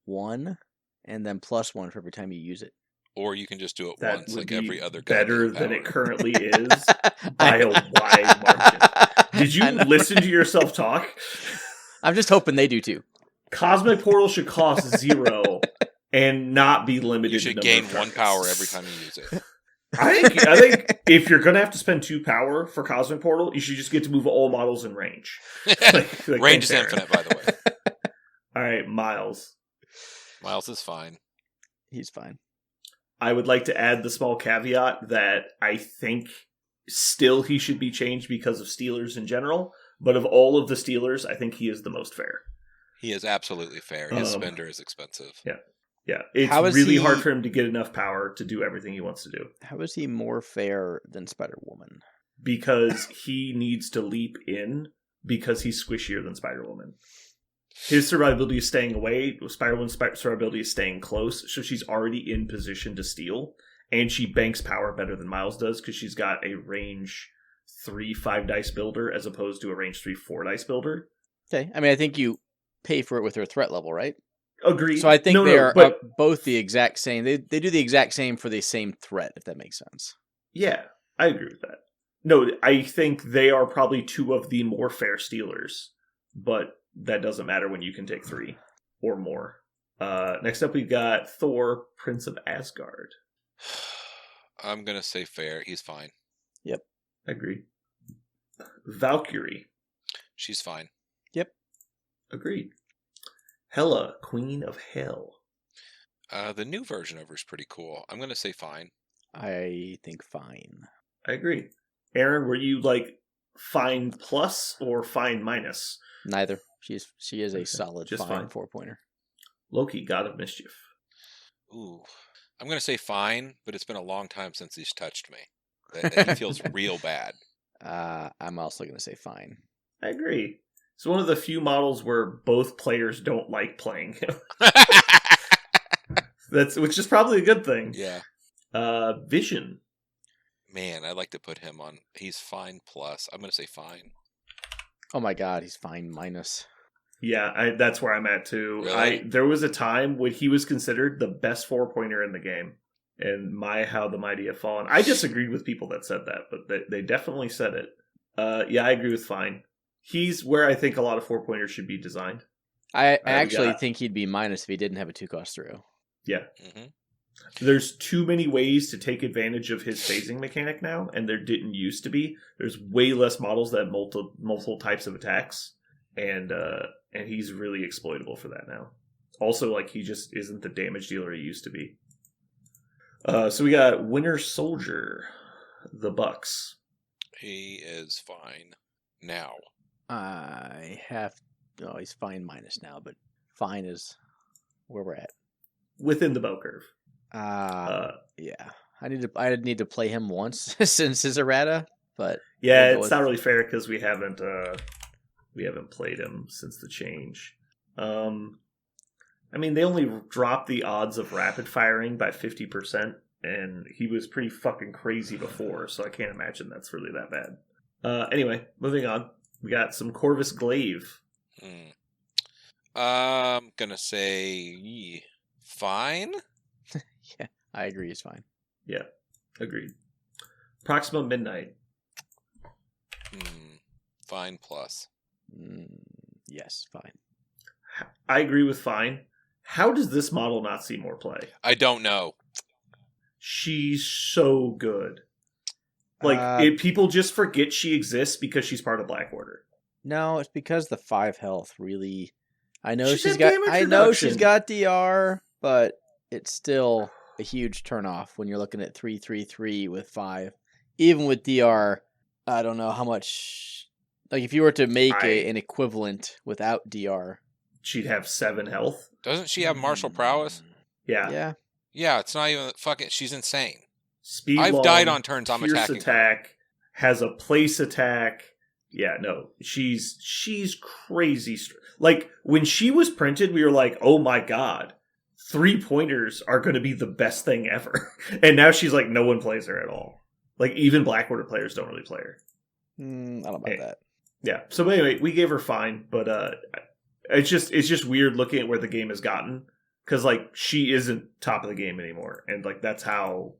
1 and then +1 for every time you use it. Or you can just do it That once, would like be every other better goddamn than it power. currently is by a wide margin. Did you listen to yourself talk? I'm just hoping they do too. Cosmic Portal should cost 0 and not be limited. You should to gain number of 1 targets. power every time you use it. I think if you're gonna have to spend 2 power for Cosmic Portal, you should just get to move all models in range. like Range is Pantera. infinite, by the way. All right, Miles. Miles is fine. He's fine. I would like to add the small caveat that I think still he should be changed because of Steelers in general, but of all of the Steelers, I think he is the most fair. He is absolutely fair. His spender is expensive. Yeah, it's really hard for him to get enough power to do everything he wants to do. How is he more fair than Spider-Woman? Because he needs to leap in because he's squishier than Spider-Woman. His survivability is staying away. Spider-Woman's survivability is staying close, so she's already in position to steal. And she banks power better than Miles does because she's got a range 3 5-dice builder as opposed to a range 3 4-dice builder. Okay, I mean, I think you pay for it with their threat level, right? Agreed. So I think they are both the exact same. They do the exact same for the same threat, if that makes sense. Yeah, I agree with that. No, I think they are probably 2 of the more fair Steelers, but that doesn't matter when you can take 3 or more. Next up, we got Thor, Prince of Asgard. I'm going to say fair. He's fine. Yep. Agreed. Valkyrie. She's fine. Yep. Agreed. Hela, Queen of Hell. The new version of her is pretty cool. I'm going to say fine. I think fine. I agree. Aaron, were you like fine plus or fine minus? Neither. She is a solid just fine fine. 4-pointer. Loki, God of Mischief. Ooh. I'm going to say fine, but it's been a long time since he's touched me. That he feels real bad. I'm also going to say fine. I agree. It's one of the few models where both players don't like playing him. Which is probably a good thing. Yeah. Vision. Man, I'd like to put him on. He's fine plus. I'm going to say fine. Oh my god, he's fine minus. Yeah, that's where I'm at too. Really? There was a time when he was considered the best 4-pointer in the game. And how the mighty have fallen. I disagreed with people that said that, but they definitely said it. Yeah, I agree with fine. He's where I think a lot of 4-pointers should be designed. I actually think he'd be minus if he didn't have a 2-cost through. Yeah. Mm-hmm. There's too many ways to take advantage of his phasing mechanic now, and there didn't used to be. There's way less models that have multiple types of attacks, and he's really exploitable for that now. Also, like, he just isn't the damage dealer he used to be. So we got Winter Soldier, the Bucks. He is fine now. He's fine minus now, but fine is where we're at. Within the bell curve. Yeah. I need to play him once since his errata, but yeah, it's not really fair because we haven't played him since the change. I mean, they only dropped the odds of rapid firing by 50%, and he was pretty fucking crazy before, so I can't imagine that's really that bad. Anyway, moving on. We got some Corvus Glaive. I'm gonna say fine. Yeah, I agree. He's fine. Yeah, agreed. Proxima Midnight. Fine plus. Yes, fine. I agree with fine. How does this model not see more play? I don't know. She's so good. Like, people just forget she exists because she's part of Black Order. No, it's because the 5 health really. I know She's she's got got. damage I know reduction. she's got DR, but it's still a huge turnoff when you're looking at 3/3/3 with 5. Even with DR, I don't know how much. Like, if you were to make an equivalent without DR, She'd have 7 health. Doesn't she have martial prowess? Yeah. Yeah. Yeah, it's not even fucking. She's insane. Speed I've long, died on turns I'm pierce attacking her. attack, has a place attack. Yeah, no, she's crazy. Like when she was printed, we were like, oh my god, 3-pointers are going to be the best thing ever. And now she's like, no one plays her at all. Like even Black Order players don't really play her. I don't know about that. Yeah. So anyway, we gave her fine, but it's just weird looking at where the game has gotten because like she isn't top of the game anymore, and like that's how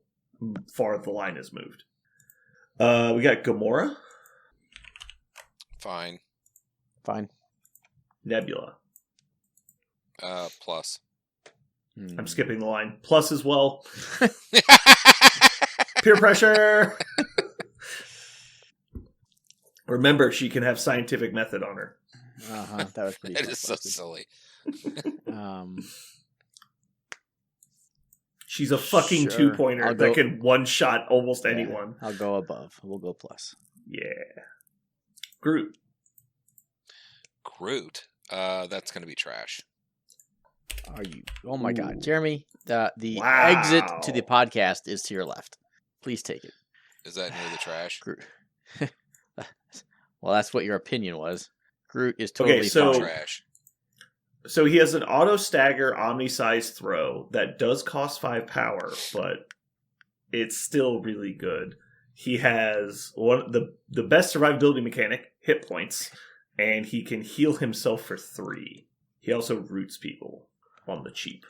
far the line has moved. We got Gamora, Fine. Nebula. Plus. I'm skipping the line. Plus as well. Peer pressure. Remember, she can have scientific method on her. That was pretty. It is so silly. She's a fucking Sure. 2-pointer that can one-shot almost anyone. I'll go above. We'll go plus. Yeah. Groot. That's going to be trash. Are you? Oh my God, Jeremy! The Wow. exit to the podcast is to your left. Please take it. Is that near the trash? Groot. Well, that's what your opinion was. Groot is totally so- fine. Trash. So he has an auto stagger omni-size throw that does cost 5 power, but it's still really good. He has the best survivability mechanic, hit points, and he can heal himself for 3. He also roots people on the cheap.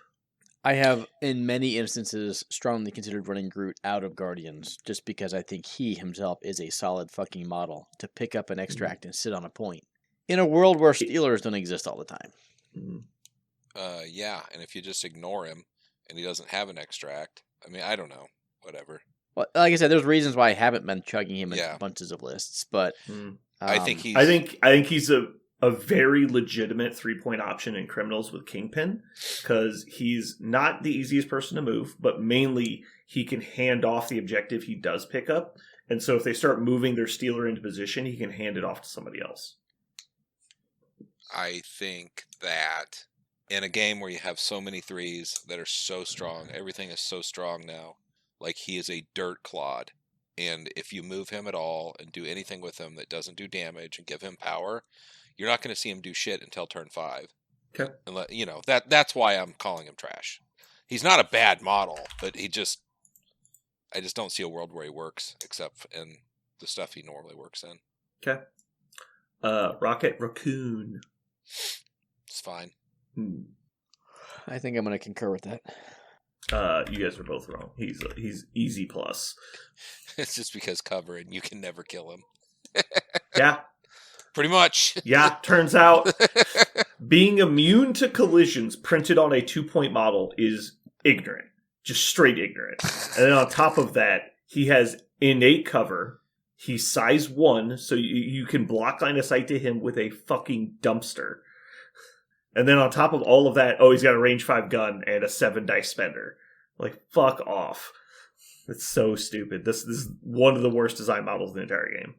I have, in many instances, strongly considered running Groot out of Guardians, just because I think he himself is a solid fucking model to pick up an extract and sit on a point. In a world where Steelers don't exist all the time. Yeah, and if you just ignore him and he doesn't have an extract, I mean, I don't know. Whatever. Well, like I said, there's reasons why I haven't been chugging him in Yeah. bunches of lists, but I think he's. I think he's a very legitimate 3-point option in Criminals with Kingpin, because he's not the easiest person to move, but mainly he can hand off the objective he does pick up, and so if they start moving their Stealer into position, he can hand it off to somebody else. I think that in a game where you have so many threes that are so strong, everything is so strong now. Like he is a dirt clod. And if you move him at all and do anything with him that doesn't do damage and give him power, you're not going to see him do shit until turn 5. Okay. And that's why I'm calling him trash. He's not a bad model, but I just don't see a world where he works except in the stuff he normally works in. Okay. Rocket Raccoon. It's fine. I think I'm going to concur with that. You guys are both wrong. He's easy plus. It's just because cover and you can never kill him. Yeah. Pretty much. Yeah, turns out being immune to collisions printed on a 2-point model is ignorant. Just straight ignorant. And then on top of that, he has innate cover. He's size 1, so you can block line of sight to him with a fucking dumpster. And then on top of all of that, he's got a range 5 gun and a 7 dice spender. Like, fuck off. It's so stupid. This is one of the worst design models in the entire game.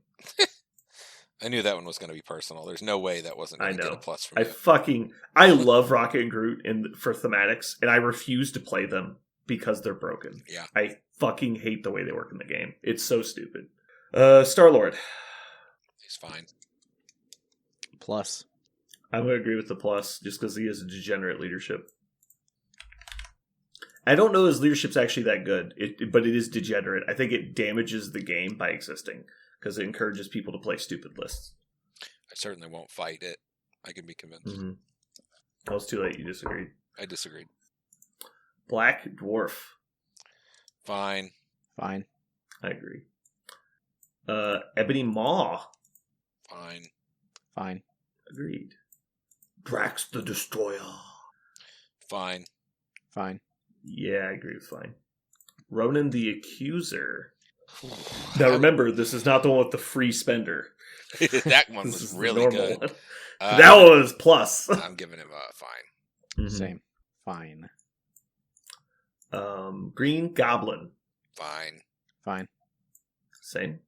I knew that one was going to be personal. There's no way that wasn't going to get a plus from you. I love Rocket and Groot for thematics, and I refuse to play them because they're broken. Yeah. I fucking hate the way they work in the game. It's so stupid. Star-Lord. He's fine. Plus. I'm going to agree with the plus, just because he has a degenerate leadership. I don't know his leadership's actually that good, but it is degenerate. I think it damages the game by existing, because it encourages people to play stupid lists. I certainly won't fight it. I can be convinced. Mm-hmm. Well, it's too late. You disagreed. I disagreed. Black Dwarf. Fine. Fine. I agree. Ebony Maw. Fine. Fine. Agreed. Drax the Destroyer. Fine. Fine. Yeah, I agree with fine. Ronan the Accuser. Now remember, this is not the one with the free spender. That one This was is the really normal good. one. That one was plus. I'm giving him a fine. Mhm. Same. Fine. Green Goblin. Fine. Fine. Same.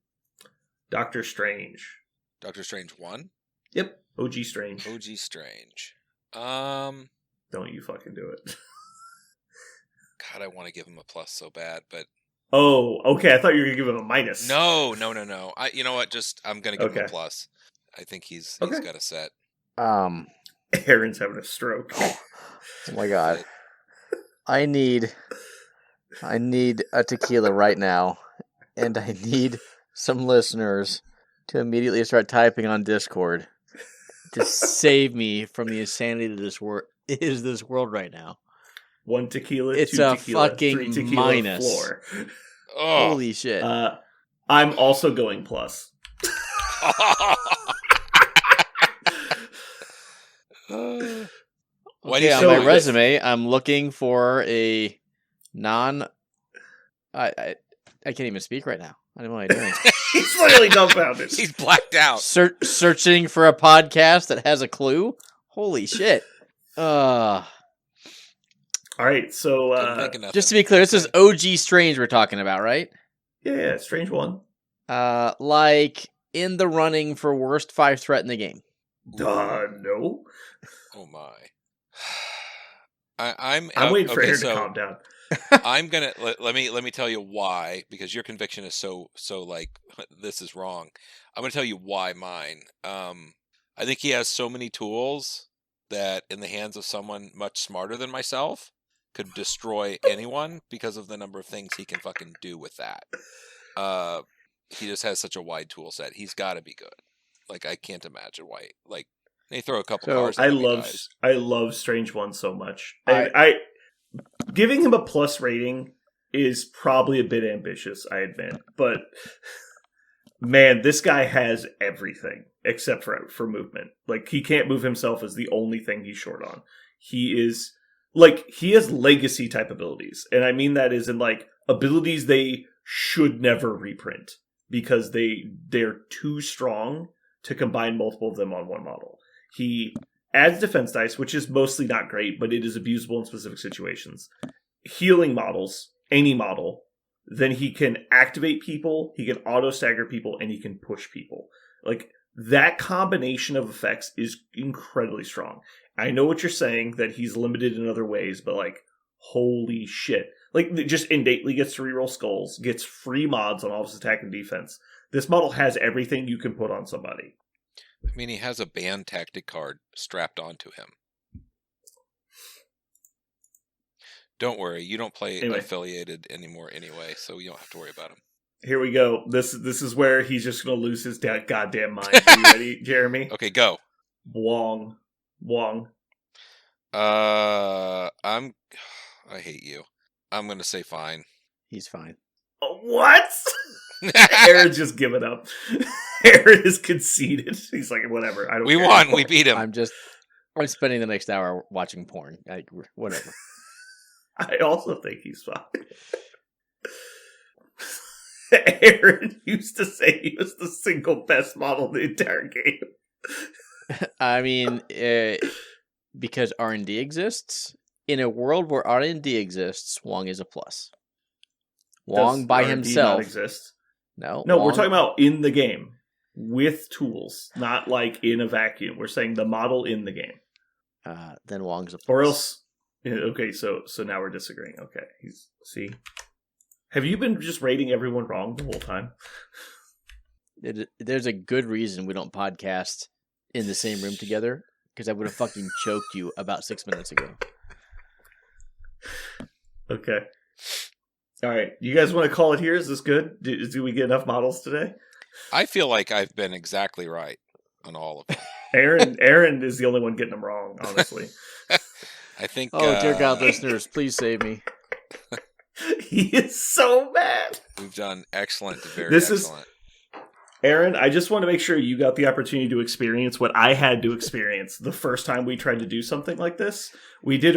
Doctor Strange. Doctor Strange 1? Yep. OG Strange. OG Strange. Don't you fucking do it. God, I want to give him a plus so bad, but Oh, okay. I thought you were gonna give him a minus. no. You know what? I'm gonna give him a Okay. plus. I think he's Okay. got a set. Aaron's having a stroke. Oh my god. I need a tequila right now, and I need some listeners to immediately start typing on Discord to save me from the insanity that is this world right now. 1 tequila, It's 2 a tequila, fucking 3 tequila, minus. 4. Oh. Holy shit. I'm also going plus. Okay, on my resume, I'm looking for a I can't even speak right now. I don't know what I'm doing. He's literally dumbfounded. He's blacked out. Searching for a podcast that has a clue? Holy shit. All right, so just to be clear, this is OG Strange we're talking about, right? yeah, Strange 1. Like in the running for worst 5 threat in the game. No. Oh my. I'm waiting for Aaron to calm down. I'm gonna let me tell you why, because your conviction is so like this is wrong. I'm gonna tell you why mine. I think he has so many tools that in the hands of someone much smarter than myself could destroy anyone because of the number of things he can fucking do with that. He just has such a wide tool set. He's got to be good. Like I can't imagine why. Like they throw a couple cars. I love Strange 1 so much. I giving him a plus rating is probably a bit ambitious, I admit, but man, this guy has everything except for movement. Like he can't move himself is the only thing he's short on. He has legacy type abilities, and I mean that is in like abilities they should never reprint because they're too strong to combine multiple of them on one model. He adds defense dice, which is mostly not great, but it is abusable in specific situations. Healing models, any model. Then he can activate people, he can auto stagger people, and he can push people. Like, that combination of effects is incredibly strong. I know what you're saying, that he's limited in other ways, but like, holy shit. Like, just innately gets to reroll skulls, gets free mods on all of his attack and defense. This model has everything you can put on somebody. I mean, he has a band tactic card strapped onto him. Don't worry, you don't play affiliated anymore anyway, so you don't have to worry about him. Here we go. This is where he's just going to lose his goddamn mind. Are you ready, Jeremy? Okay, go. Wong. I hate you. I'm going to say fine. He's fine. What? Aaron's just given up. Aaron is conceded. He's like, whatever. I don't. We care. won. We beat him. I'm spending the next hour watching porn. Whatever. I also think he's fine. Aaron used to say he was the single best model in the entire game. I mean, because R&D exists. In a world where R&D exists, Wong is a plus. Wong Does by R&D himself. not exist? No, Wong... we're talking about in the game with tools, not like in a vacuum. We're saying the model in the game. Then Wong's a plus. Or else, okay. So now we're disagreeing. Okay, see. Have you been just rating everyone wrong the whole time? There's a good reason we don't podcast in the same room together, because I would have fucking choked you about 6 minutes ago. Okay. All right. You guys want to call it here? Is this good? Do we get enough models today? I feel like I've been exactly right on all of them. Aaron is the only one getting them wrong, honestly. I think. Oh, dear God, listeners, please save me. He is so mad. We've done excellent to very excellent. Aaron, I just want to make sure you got the opportunity to experience what I had to experience the first time we tried to do something like this. We did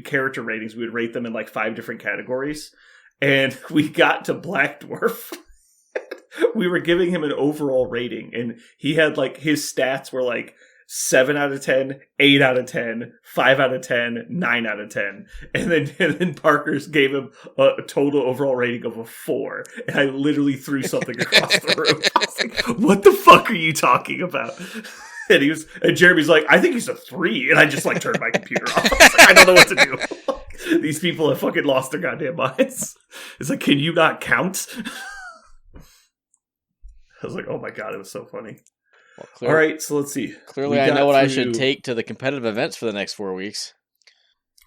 character ratings. We would rate them in like 5 different categories. And we got to Black Dwarf. We were giving him an overall rating. And he had like, his stats were like 7 out of 10, 8 out of 10, 5 out of 10, 9 out of 10. And then Parker's gave him a total overall rating of a 4. And I literally threw something across the room. I was like, what the fuck are you talking about? And Jeremy's like, I think he's a 3. And I just like turned my computer off. I was like, I don't know what to do. These people have fucking lost their goddamn minds. It's like, can you not count? I was like, oh my god, it was so funny. Well, all right, so let's see. Clearly, I know what I should take to the competitive events for the next 4 weeks.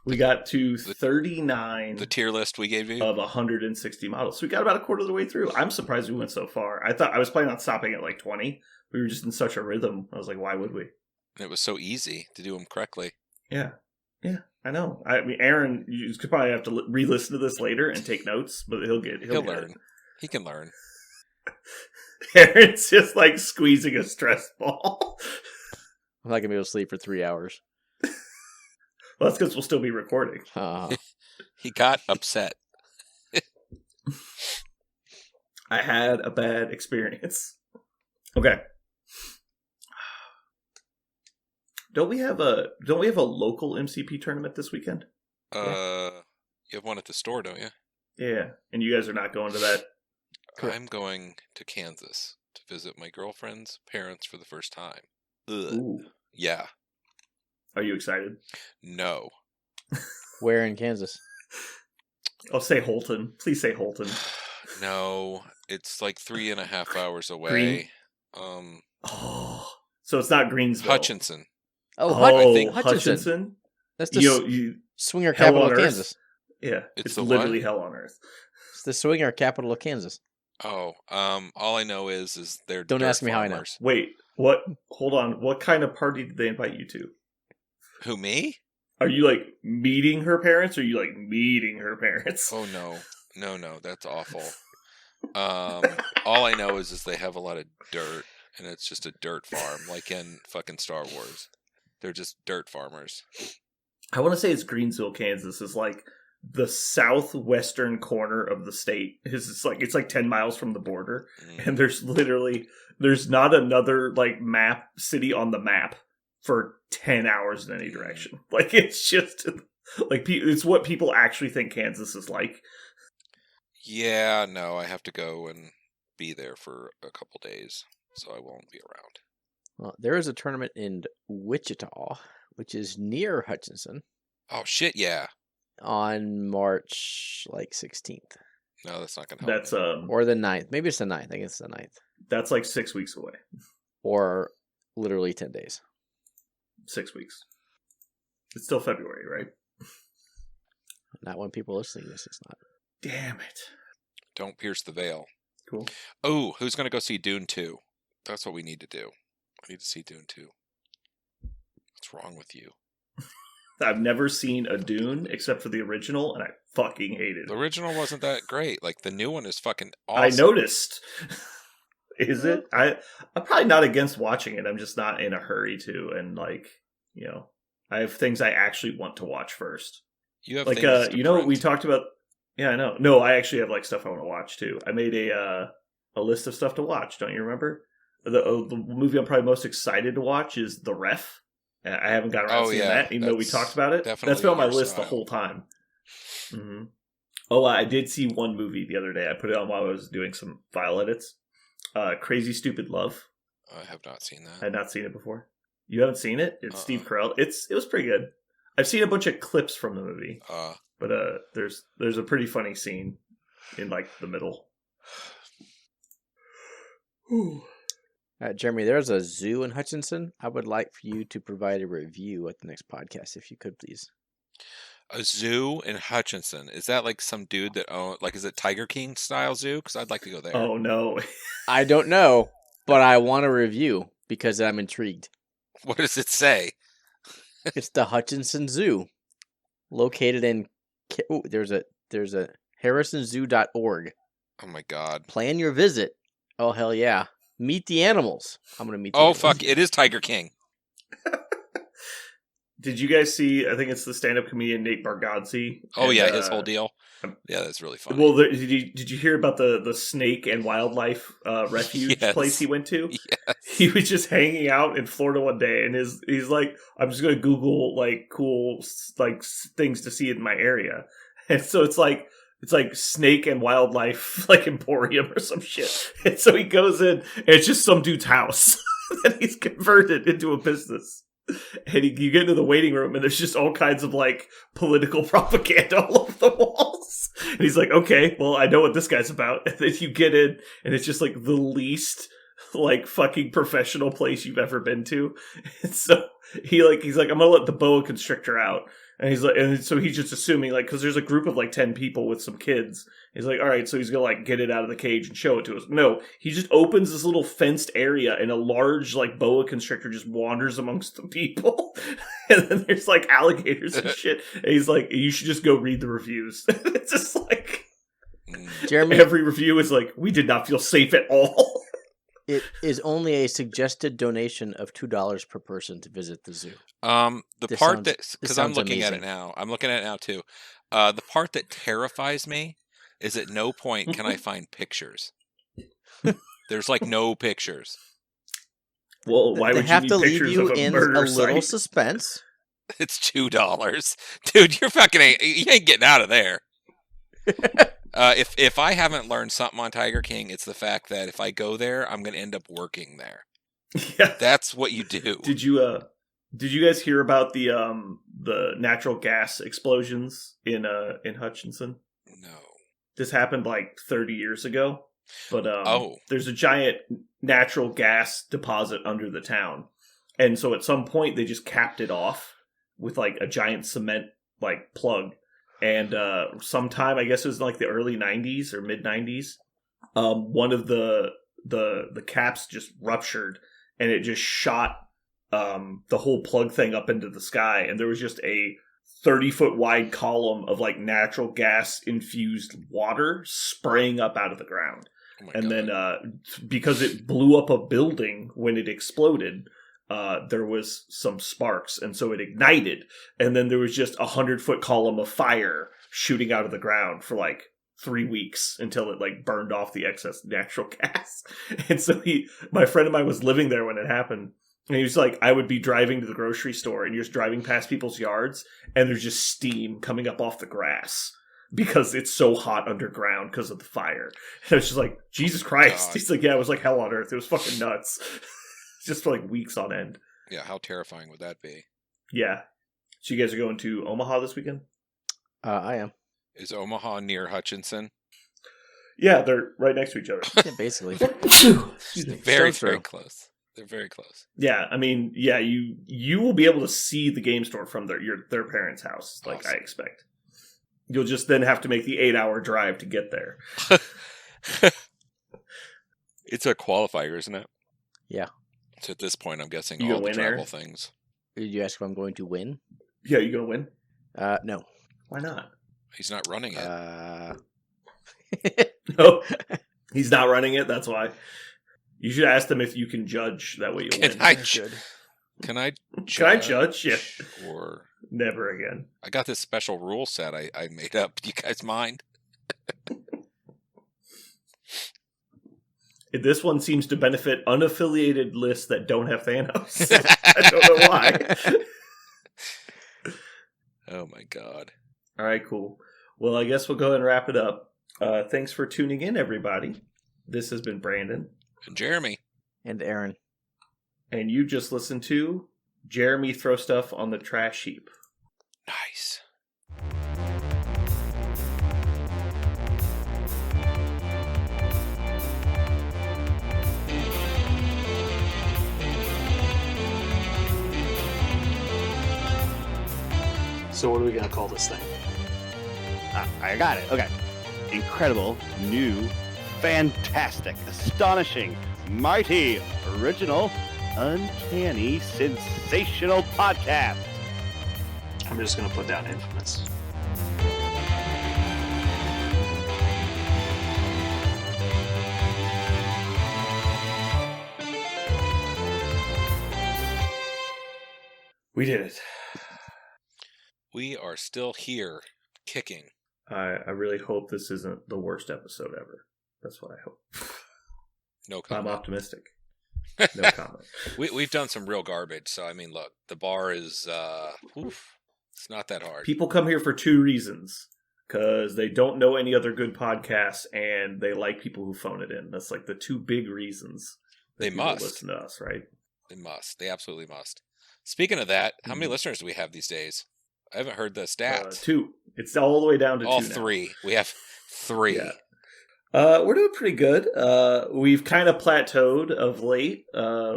We got to 39. The tier list we gave you? Of 160 models. So we got about a quarter of the way through. I'm surprised we went so far. I was planning on stopping at like 20. We were just in such a rhythm. I was like, why would we? And it was so easy to do them correctly. Yeah. Yeah, I know. I mean, Aaron, you could probably have to re-listen to this later and take notes, but he'll learn. It. He can learn. Aaron's just like squeezing a stress ball. I'm not going to be able to sleep for 3 hours. Well, that's because we'll still be recording. He got upset. I had a bad experience. Okay. Don't we have a local MCP tournament this weekend? You have one at the store, don't you? Yeah, and you guys are not going to that? I'm going to Kansas to visit my girlfriend's parents for the first time. Ugh. Ooh. Yeah. Are you excited? No. Where in Kansas? Oh, say Holton. Please say Holton. No, it's like 3.5 hours away. Green? Oh, so it's not Greensville. Hutchinson. Oh, Hutchinson. That's the swinger capital of Kansas. Yeah, it's the literally what? hell on earth. It's the swinger capital of Kansas. Oh, all I know is they're Don't dirt ask me farmers. how I know. Wait, what? Hold on. What kind of party did they invite you to? Who, me? Are you like meeting her parents, or are you like meeting her parents? Oh no, that's awful. All I know is they have a lot of dirt, and it's just a dirt farm, like in fucking Star Wars. They're just dirt farmers. I want to say it's Greensville, Kansas. Is like the southwestern corner of the state. It's like 10 miles from the border, and there's not another like map city on the map for 10 hours in any direction. Like, it's just like it's what people actually think Kansas is like. Yeah, no, I have to go and be there for a couple days, so I won't be around. Well, there is a tournament in Wichita, which is near Hutchinson. Oh shit, yeah. On March 16th. No, that's not gonna help. That's or the 9th. Maybe it's the 9th. I think it's the 9th. That's like 6 weeks away. Or literally 10 days. 6 weeks. It's still February, right? Not when people are listening to this, it's not. Damn it. Don't pierce the veil. Cool. Oh, who's going to go see Dune 2? That's what we need to do. I need to see Dune 2. What's wrong with you? I've never seen a Dune except for the original, and I fucking hate it. The original wasn't that great. Like, the new one is fucking awesome. I noticed. Is it? I'm probably not against watching it. I'm just not in a hurry to. And, like, you know, I have things I actually want to watch first. You have like, things to you know what print. we talked about? Yeah, I know. No, I actually have, like, stuff I want to watch, too. I made a list of stuff to watch. Don't you remember? The movie I'm probably most excited to watch is The Ref. I haven't got around to seeing that, even though we talked about it. That's been on my list style. the whole time. Mm-hmm. Oh, I did see one movie the other day. I put it on while I was doing some file edits. Crazy Stupid Love. I have not seen that. I had not seen it before. You haven't seen it? It's Steve Carell. It was pretty good. I've seen a bunch of clips from the movie, but there's a pretty funny scene in like the middle. Jeremy, there's a zoo in Hutchinson. I would like for you to provide a review at the next podcast, if you could, please. A zoo in Hutchinson. Is that like some dude that owns, like, is it Tiger King style zoo? Because I'd like to go there. Oh, no. I don't know, but I want a review because I'm intrigued. What does it say? It's the Hutchinson Zoo, located in. There's a harrisonzoo.org. Oh my god! Plan your visit. Oh hell yeah! Meet the animals. I'm gonna meet. The animals. Fuck! It is Tiger King. Did you guys see? I think it's the stand-up comedian Nate Bargatze. Oh yeah, his whole deal. Yeah, that's really funny. Well, did you hear about the snake and wildlife refuge place he went to? Yes. He was just hanging out in Florida one day, and he's like, I'm just gonna Google like cool like things to see in my area, and so it's like snake and wildlife like emporium or some shit. And so he goes in, and it's just some dude's house that he's converted into a business. And you get into the waiting room, and there's just all kinds of, like, political propaganda all over the walls. And he's like, okay, well, I know what this guy's about. And then you get in, and it's just, like, the least, like, fucking professional place you've ever been to. And so he's like, I'm gonna let the boa constrictor out. And he's like, and so he's just assuming, like, because there's a group of, like, 10 people with some kids. He's like, all right, so he's gonna, like, get it out of the cage and show it to us. No, he just opens this little fenced area, and a large, like, boa constrictor just wanders amongst the people. And then there's, like, alligators and shit. And he's like, you should just go read the reviews. It's just like, Jeremy, every review is like, we did not feel safe at all. it is only a suggested donation of $2 per person to visit the zoo. The part that, because I'm looking at it now, I'm looking at it now too. The part that terrifies me is at no point can I find pictures. There's like no pictures. Well, why They would you have need to leave pictures you of a in murder a little site? suspense. It's $2, dude. You're fucking you ain't getting out of there. If I haven't learned something on Tiger King, it's the fact that if I go there, I'm gonna end up working there. Yeah. That's what you do. Did you guys hear about the natural gas explosions in Hutchinson? No. This happened like 30 years ago, but Oh. there's a giant natural gas deposit under the town, and so at some point they just capped it off with like a giant cement like plug, and sometime I guess it was like the early 90s or mid 90s, one of the caps just ruptured, and it just shot the whole plug thing up into the sky, and there was just a 30-foot wide column of like natural gas infused water spraying up out of the ground. Oh my And God. then because it blew up a building when it exploded, there was some sparks, and so it ignited, and then there was just 100-foot column of fire shooting out of the ground for like 3 weeks until it like burned off the excess natural gas. And so my friend of mine was living there when it happened. And he was like, I would be driving to the grocery store, and you're just driving past people's yards, and there's just steam coming up off the grass because it's so hot underground because of the fire. And I was just like, Jesus Christ. God. He's like, yeah, it was like hell on earth. It was fucking nuts. Just for like weeks on end. Yeah, how terrifying would that be? Yeah. So you guys are going to Omaha this weekend? I am. Is Omaha near Hutchinson? Yeah, they're right next to each other. Yeah, basically. Excuse me. Very, So true. very close. They're very close. Yeah, I mean, yeah, you will be able to see the game store from their parents' house, like Awesome. I expect. You'll just then have to make the 8-hour drive to get there. It's a qualifier, isn't it? Yeah. So at this point, I'm guessing You all gonna the win, travel Aaron? things. Did you ask if I'm going to win? Yeah, you gonna win? No. Why not? He's not running it. No, he's not running it. That's why. You should ask them if you can judge. That way you'll Can win. I Good. Can I Can I judge? Yeah. Or Never again. I got this special rule set I made up. Do you guys mind? This one seems to benefit unaffiliated lists that don't have Thanos. I don't know why. Oh my God. All right, cool. Well, I guess we'll go ahead and wrap it up. Thanks for tuning in, everybody. This has been Brandon. And Jeremy. And Aaron. And you just listened to Jeremy throw stuff on the trash heap. Nice. So what are we gonna call this thing? I got it. Okay. Incredible, new, fantastic, astonishing, mighty, original, uncanny, sensational podcast. I'm just gonna put down infamous. We did it. We are still here, kicking. I really hope this isn't the worst episode ever. That's what I hope. No I'm comment. optimistic. No comment. We've done some real garbage. So I mean, look, the bar is it's not that hard. People come here for two reasons. Because they don't know any other good podcasts, and they like people who phone it in. That's like the two big reasons. that They people must. listen to us, right? They must. They absolutely must. Speaking of that, how many Mhm. listeners do we have these days? I haven't heard the stats. 2. It's all the way down to All 2 now. 3. We have 3. Yeah. We're doing pretty good. We've kind of plateaued of late,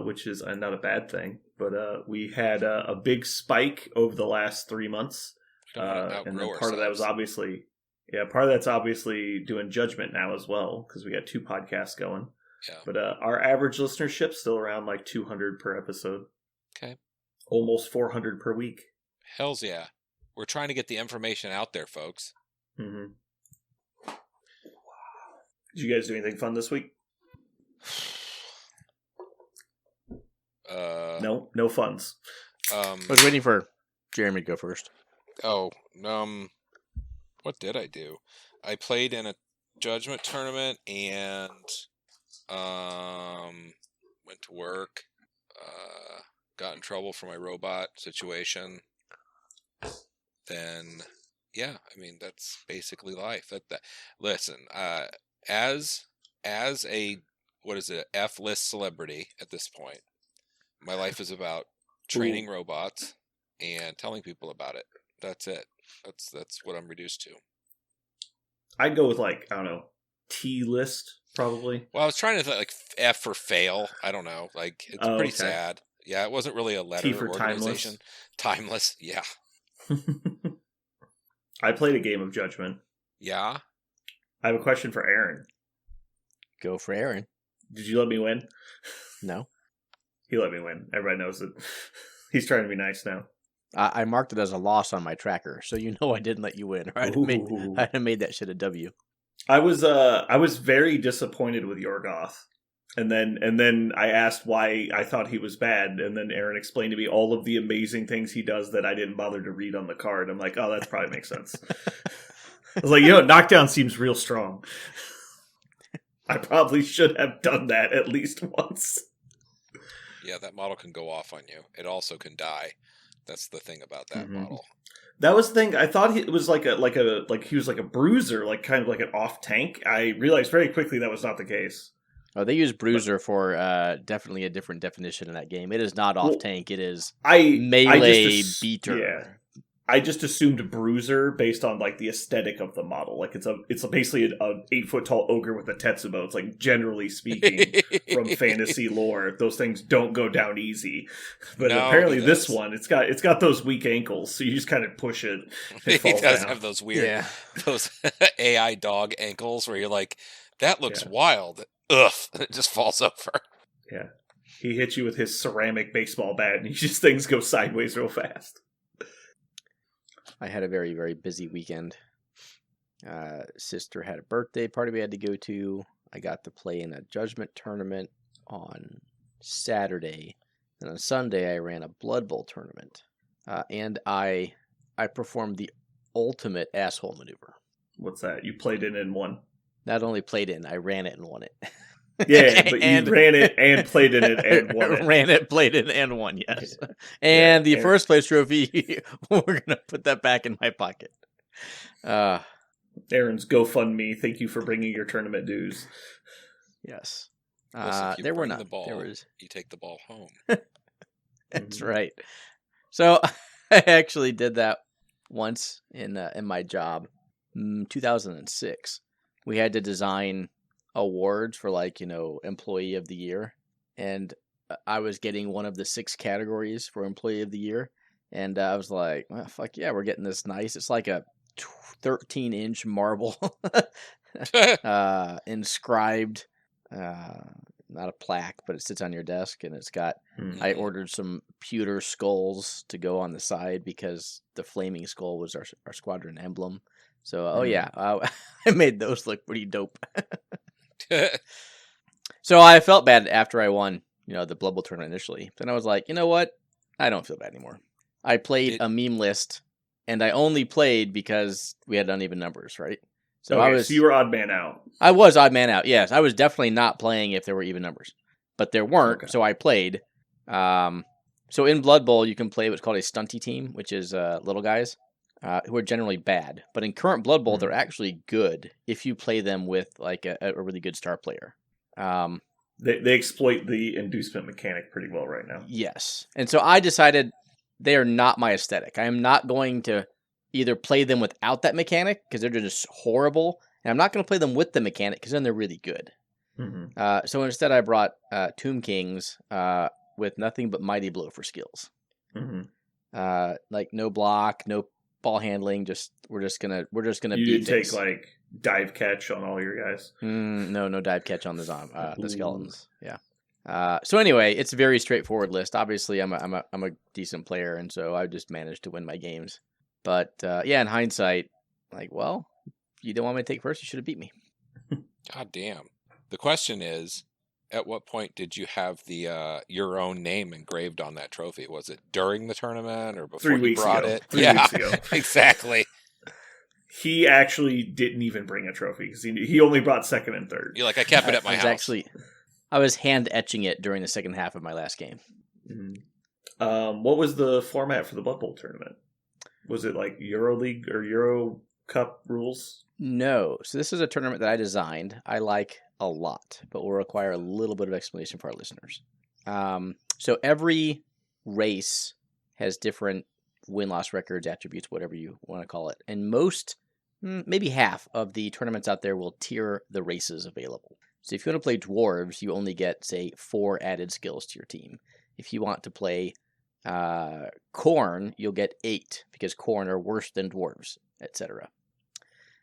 which is not a bad thing. But we had a big spike over the last 3 months. We don't want to And outgrow then part of that was ourselves. part of that's obviously doing Judgment now as well, because we got 2 podcasts going. Yeah. But our average listenership's still around like 200 per episode. Okay. Almost 400 per week. Hells yeah. We're trying to get the information out there, folks. Mm-hmm. Did you guys do anything fun this week? No funds. I was waiting for Jeremy to go first. What did I do? I played in a Judgment tournament and went to work. Got in trouble for my robot situation. Then, yeah, I mean that's basically life. Listen, as a F-list celebrity at this point, my life is about training robots and telling people about it. That's it. That's what I'm reduced to. I'd go with like, I don't know, T-list probably. Well, I was trying to think like F for fail. I don't know. Like it's pretty sad. Yeah, it wasn't really a letter T for organization. Timeless. Yeah. I played a game of Judgment. Yeah. I have a question for Aaron. Go for Aaron. Did you let me win? No. He let me win. Everybody knows it. He's trying to be nice now. I marked it as a loss on my tracker, so you know I didn't let you win. I'd have made that shit a W. I was very disappointed with Yorgoth. And then I asked why I thought he was bad, and then Aaron explained to me all of the amazing things he does that I didn't bother to read on the card. I'm like, oh, that probably makes sense. I was like, knockdown seems real strong. I probably should have done that at least once. Yeah, that model can go off on you. It also can die. That's the thing about that model. That was the thing. I thought it was like he was like a bruiser, like kind of like an off tank. I realized very quickly that was not the case. Oh, they use bruiser for definitely a different definition in that game. It is not off tank. It is melee beater. Yeah. I just assumed bruiser based on like the aesthetic of the model. Like it's basically an 8-foot tall ogre with a tetsubo. It's like, generally speaking, from fantasy lore, those things don't go down easy. But apparently this one, it's got those weak ankles, so you just kind of push it. It He does down. have those weird, those AI dog ankles where you're like, that looks wild. Ugh, it just falls over. Yeah, he hits you with his ceramic baseball bat, and things go sideways real fast. I had a very, very busy weekend. Sister had a birthday party we had to go to. I got to play in a Judgment tournament on Saturday. And on Sunday, I ran a Blood Bowl tournament. And I performed the ultimate asshole maneuver. What's that? You played in and won? Not only played in, I ran it and won it. Yeah, but you ran it and played in it and won it. Ran it, played it, and won, yes. And the first place trophy, we're going to put that back in my pocket. Aaron's GoFundMe, thank you for bringing your tournament dues. Yes. Plus, if you there were bring not. the ball, There was... you take the ball home. That's right. So I actually did that once in my job, 2006. We had to design awards for Employee of the Year, and I was getting one of the 6 categories for Employee of the Year, and I was like, well, fuck yeah, we're getting this nice. It's like a 13-inch marble inscribed, not a plaque, but it sits on your desk, and it's got I ordered some pewter skulls to go on the side because the flaming skull was our squadron emblem. So I made those look pretty dope. So I felt bad after I won, the Blood Bowl tournament initially. Then I was like, you know what? I don't feel bad anymore. I played a meme list, and I only played because we had uneven numbers, right? So so you were odd man out. I was odd man out, yes. I was definitely not playing if there were even numbers. But there weren't, so I played. So in Blood Bowl, you can play what's called a stunty team, which is little guys who are generally bad. But in current Blood Bowl, they're actually good if you play them with like a really good star player. They exploit the inducement mechanic pretty well right now. Yes. And so I decided they are not my aesthetic. I am not going to either play them without that mechanic because they're just horrible, and I'm not going to play them with the mechanic because then they're really good. Mm-hmm. So instead I brought Tomb Kings with nothing but Mighty Blow for skills. Mm-hmm. Like no block, no ball handling, just we're just gonna You beat did take things. like dive catch on all your guys. No dive catch on the skeletons. Yeah. So anyway, it's a very straightforward list. Obviously, I'm a decent player, and so I just managed to win my games. But yeah, in hindsight, like, well, if you don't want me to take first, you should have beat me. God damn. The question is, at what point did you have the your own name engraved on that trophy? Was it during the tournament or before 3 you weeks brought ago. it? 3 weeks ago. Exactly. He actually didn't even bring a trophy because he only brought second and third. You're like, I kept it at my house. I was hand etching it during the second half of my last game. Mm-hmm. What was the format for the Blood Bowl tournament? Was it like EuroLeague or Euro Cup rules? No. So this is a tournament that I designed. I like a lot, but will require a little bit of explanation for our listeners. So every race has different win-loss records, attributes, whatever you want to call it. And most, maybe half of the tournaments out there will tier the races available. So if you want to play dwarves, you only get, say, 4 added skills to your team. If you want to play corn, you'll get 8 because corn are worse than dwarves, etc.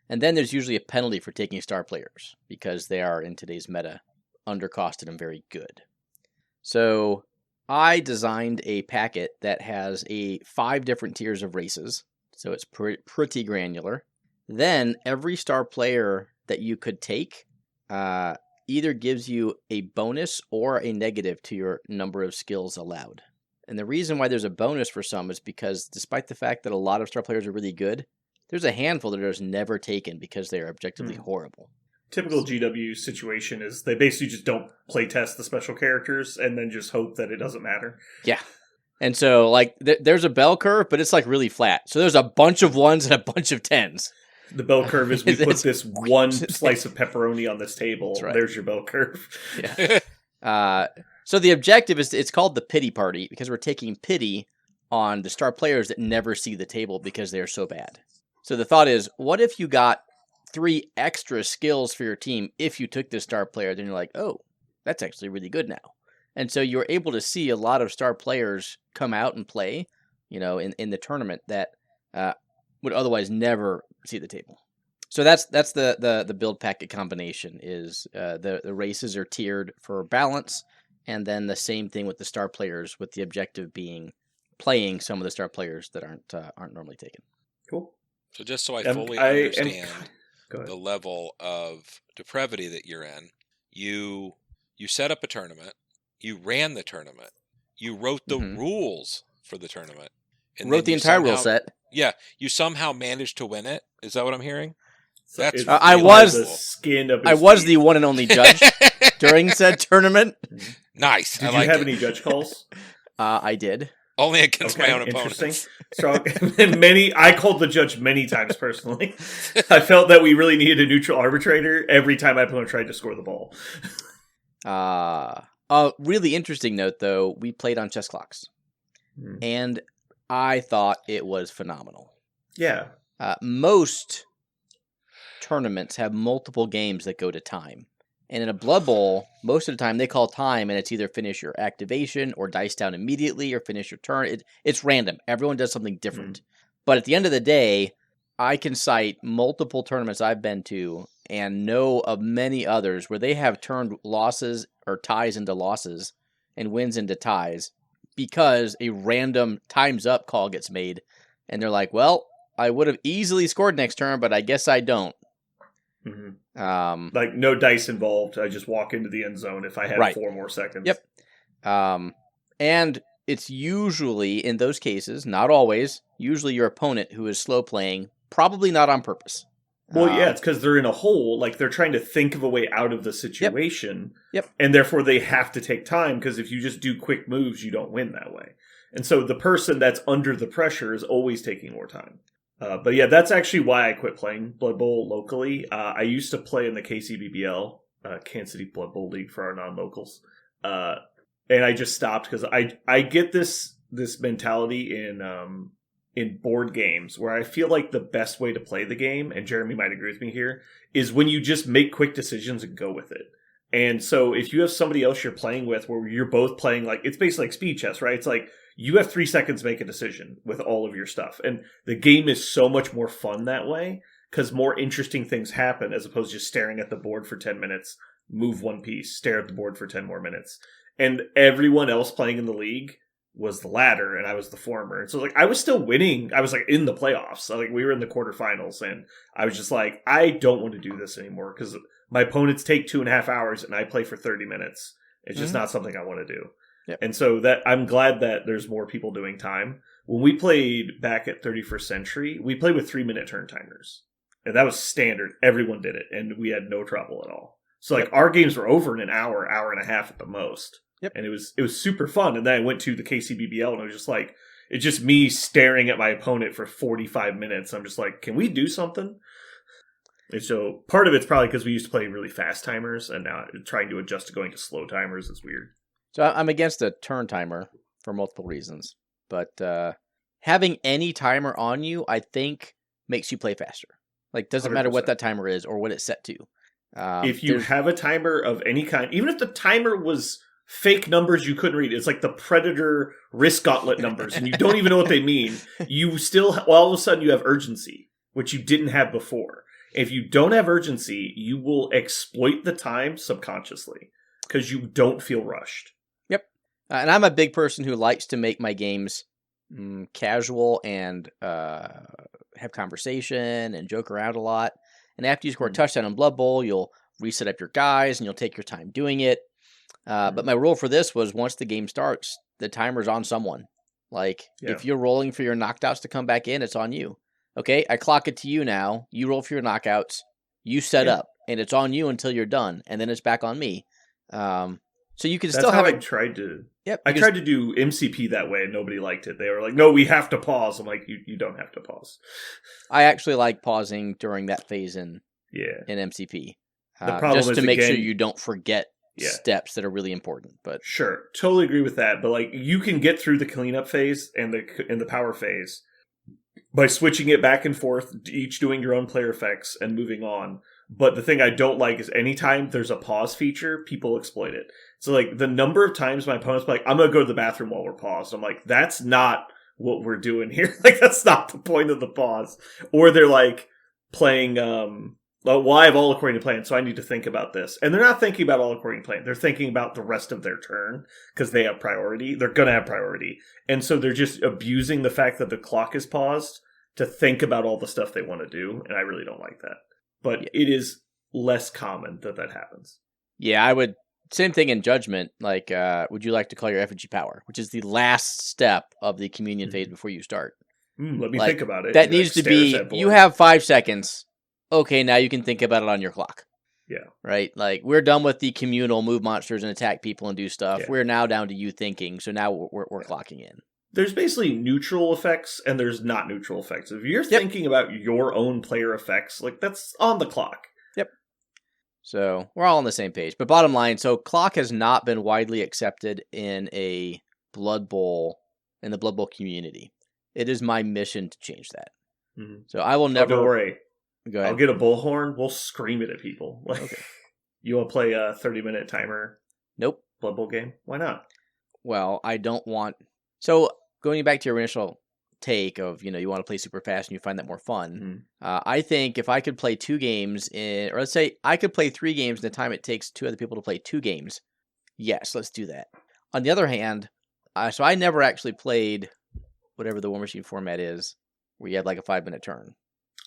And then there's usually a penalty for taking star players because they are, in today's meta, undercosted and very good. So I designed a packet that has 5 different tiers of races, so it's pretty granular. Then every star player that you could take either gives you a bonus or a negative to your number of skills allowed. And the reason why there's a bonus for some is because despite the fact that a lot of star players are really good, there's a handful that are just never taken because they are objectively horrible. Typical GW situation is they basically just don't play test the special characters and then just hope that it doesn't matter. Yeah. And so, like, there's a bell curve, but it's, like, really flat. So there's a bunch of 1s and a bunch of 10s. The bell curve is we put this one slice of pepperoni on this table. Right. There's your bell curve. Yeah. So the objective is, it's called the pity party because we're taking pity on the star players that never see the table because they're so bad. So the thought is, what if you got 3 extra skills for your team if you took this star player? Then you're like, oh, that's actually really good now. And so you're able to see a lot of star players come out and play, in the tournament that would otherwise never see the table. So that's the build packet combination is the races are tiered for balance, and then the same thing with the star players, with the objective being playing some of the star players that aren't normally taken. Cool. So just so I fully understand the level of depravity that you're in, you set up a tournament, you ran the tournament, you wrote the rules for the tournament, and wrote the entire rule set. Yeah, you somehow managed to win it. Is that what I'm hearing? That's I was the one and only judge during said tournament. Nice. Did you have any judge calls? I did. Only against my own opponents. Strong. And I called the judge many times personally. I felt that we really needed a neutral arbitrator every time my opponent tried to score the ball. A really interesting note, though, we played on chess clocks. And I thought it was phenomenal. Yeah. Most tournaments have multiple games that go to time. And in a Blood Bowl, most of the time they call time, and it's either finish your activation or dice down immediately or finish your turn. It's random. Everyone does something different. But at the end of the day, I can cite multiple tournaments I've been to and know of many others where they have turned losses or ties into losses and wins into ties because a random time's up call gets made. And they're like, well, I would have easily scored next turn, but I guess I don't. Like no dice involved. I just walk into the end zone if I had 4 more seconds. Yep. And it's usually, in those cases, not always, usually your opponent who is slow playing, probably not on purpose. Well, yeah, it's because they're in a hole, like they're trying to think of a way out of the situation. Yep. And therefore they have to take time, because if you just do quick moves, you don't win that way. And so the person that's under the pressure is always taking more time. But yeah, that's actually why I quit playing Blood Bowl locally. I used to play in the KCBBL Kansas City Blood Bowl League for our non-locals. And I just stopped because I get this mentality in board games where I feel like the best way to play the game, and Jeremy might agree with me here, is when you just make quick decisions and go with it. And so if you have somebody else you're playing with where you're both playing, like, it's basically like speed chess, right? It's like you have 3 seconds to make a decision with all of your stuff. And the game is so much more fun that way because more interesting things happen as opposed to just staring at the board for 10 minutes, move one piece, stare at the board for 10 more minutes. And everyone else playing in the league was the latter, and I was the former. And so, like, I was still winning. I was, like, in the playoffs. So, like, we were in the quarterfinals, and I was just like, I don't want to do this anymore because my opponents take 2.5 hours, and I play for 30 minutes. It's just not something I want to do. Yep. And so that I'm glad that there's more people doing time. When we played back at 31st Century, we played with 3-minute turn timers. And that was standard. Everyone did it, and we had no trouble at all. So, like, our games were over in an hour and a half at the most. Yep. And it was super fun. And then I went to the KCBBL, and it was just like, it's just me staring at my opponent for 45 minutes. I'm just like, can we do something? And so part of it's probably because we used to play really fast timers, and now trying to adjust to going to slow timers is weird. So I'm against a turn timer for multiple reasons. But having any timer on you, I think, makes you play faster. Like, doesn't matter what 100%. that timer is or what it's set to. If you have a timer of any kind, even if the timer was fake numbers you couldn't read, it's like the Predator Risk Gauntlet numbers, and you don't even know what they mean, you still, all of a sudden you have urgency, which you didn't have before. If you don't have urgency, you will exploit the time subconsciously because you don't feel rushed. Yep. And I'm a big person who likes to make my games casual and have conversation and joke around a lot. And after you score a touchdown in Blood Bowl, you'll reset up your guys and you'll take your time doing it. But my rule for this was once the game starts, the timer's on someone. Like, if you're rolling for your knockouts to come back in, it's on you. Okay, I clock it to you now. You roll for your knockouts. You set up, and it's on you until you're done, and then it's back on me. So you can still have I tried to. Yep. I tried to do MCP that way, and nobody liked it. They were like, "No, we have to pause." I'm like, "You don't have to pause." I actually like pausing during that phase in MCP. The problem just is, to make again, sure you don't forget steps that are really important. But sure, totally agree with that. But like, you can get through the cleanup phase and the power phase by switching it back and forth, each doing your own player effects and moving on. But the thing I don't like is anytime there's a pause feature, people exploit it. So like the number of times my opponent's like, I'm going to go to the bathroom while we're paused. I'm like, that's not what we're doing here. Like, that's not the point of the pause. Or they're like playing, well, I have all according to plan, so I need to think about this. And they're not thinking about all according to plan. They're thinking about the rest of their turn because they have priority. They're going to have priority. And so they're just abusing the fact that the clock is paused to think about all the stuff they want to do. And I really don't like that. But it is less common that happens. Yeah, I would. Same thing in Judgment. Like, would you like to call your effigy power, which is the last step of the communion phase before you start? Let me think about it. That needs to be, you have 5 seconds. Okay, now you can think about it on your clock. Yeah. Right? Like, we're done with the communal move monsters and attack people and do stuff. Yeah. We're now down to you thinking, so now we're clocking in. There's basically neutral effects and there's not neutral effects. If you're thinking about your own player effects, like, that's on the clock. Yep. So we're all on the same page. But bottom line, so clock has not been widely accepted in a Blood Bowl, in the Blood Bowl community. It is my mission to change that. Mm-hmm. So I will never... Oh, don't worry. Go ahead. I'll get a bullhorn. We'll scream it at people. Like, okay. You want to play a 30-minute timer? Nope. Blood Bowl game? Why not? Well, I don't want... So going back to your initial take of, you want to play super fast and you find that more fun. Mm-hmm. I think if I could play 2 games or let's say I could play 3 games in the time it takes 2 other people to play 2 games. Yes, let's do that. On the other hand, so I never actually played whatever the War Machine format is, where you had like a 5-minute turn.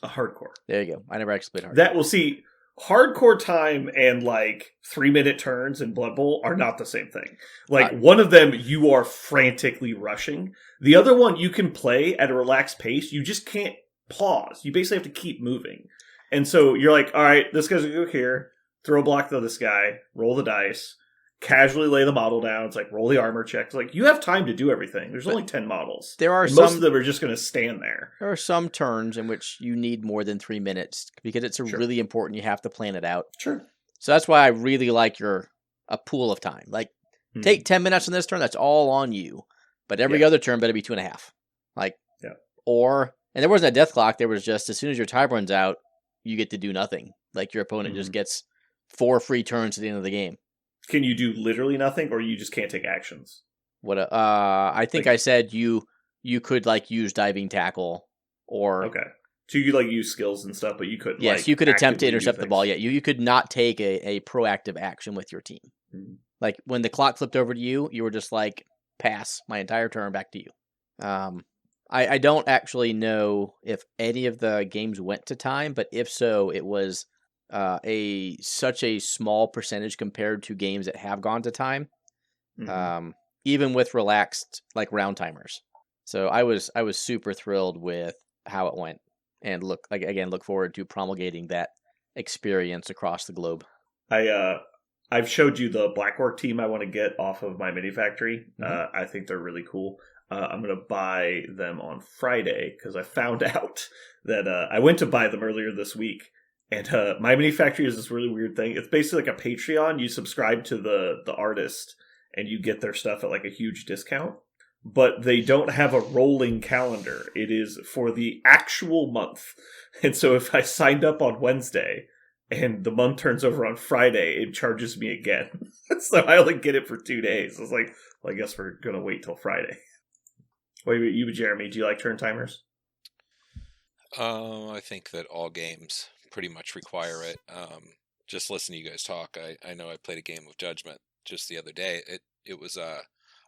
A hardcore. There you go. I never actually played hardcore. That will see. Hardcore time and like 3-minute turns in Blood Bowl are not the same thing. Like one of them, you are frantically rushing. The other one, you can play at a relaxed pace. You just can't pause. You basically have to keep moving. And so you're like, all right, this guy's going to go here, throw a block to this guy, roll the dice, casually lay the model down. It's like roll the armor checks. Like you have time to do everything. There's only 10 models. There are most of them are just going to stand there. There are some turns in which you need more than 3 minutes because it's really important. You have to plan it out. Sure. So that's why I really like a pool of time. Like, take 10 minutes on this turn, that's all on you. But every other turn better be 2.5. Like, and there wasn't a death clock. There was just, as soon as your time runs out, you get to do nothing. Like, your opponent just gets 4 free turns at the end of the game. Can you do literally nothing, or you just can't take actions? I think I said you could, like, use diving tackle or... Okay. So you could, like, use skills and stuff, but you couldn't, yes, you could attempt to intercept the ball. Yeah, you could not take a proactive action with your team. Mm-hmm. Like, when the clock flipped over to you, you were just like, pass my entire turn back to you. I don't actually know if any of the games went to time, but if so, it was such a small percentage compared to games that have gone to time. Even with relaxed, like, round timers. So I was super thrilled with how it went, and look forward to promulgating that experience across the globe. I've showed you the Blackwork team I want to get off of my mini factory. I think they're really cool. I'm going to buy them on Friday because I found out that I went to buy them earlier this week. And my mini factory is this really weird thing. It's basically like a Patreon. You subscribe to the artist and you get their stuff at, like, a huge discount. But they don't have a rolling calendar. It is for the actual month. And so if I signed up on Wednesday and the month turns over on Friday, it charges me again. So I only get it for 2 days. I was like, well, I guess we're going to wait till Friday. Wait, you, Jeremy, do you like turn timers? I think that all games pretty much require it. Just listen to you guys talk. I know I played a game of Judgment just the other day. It was a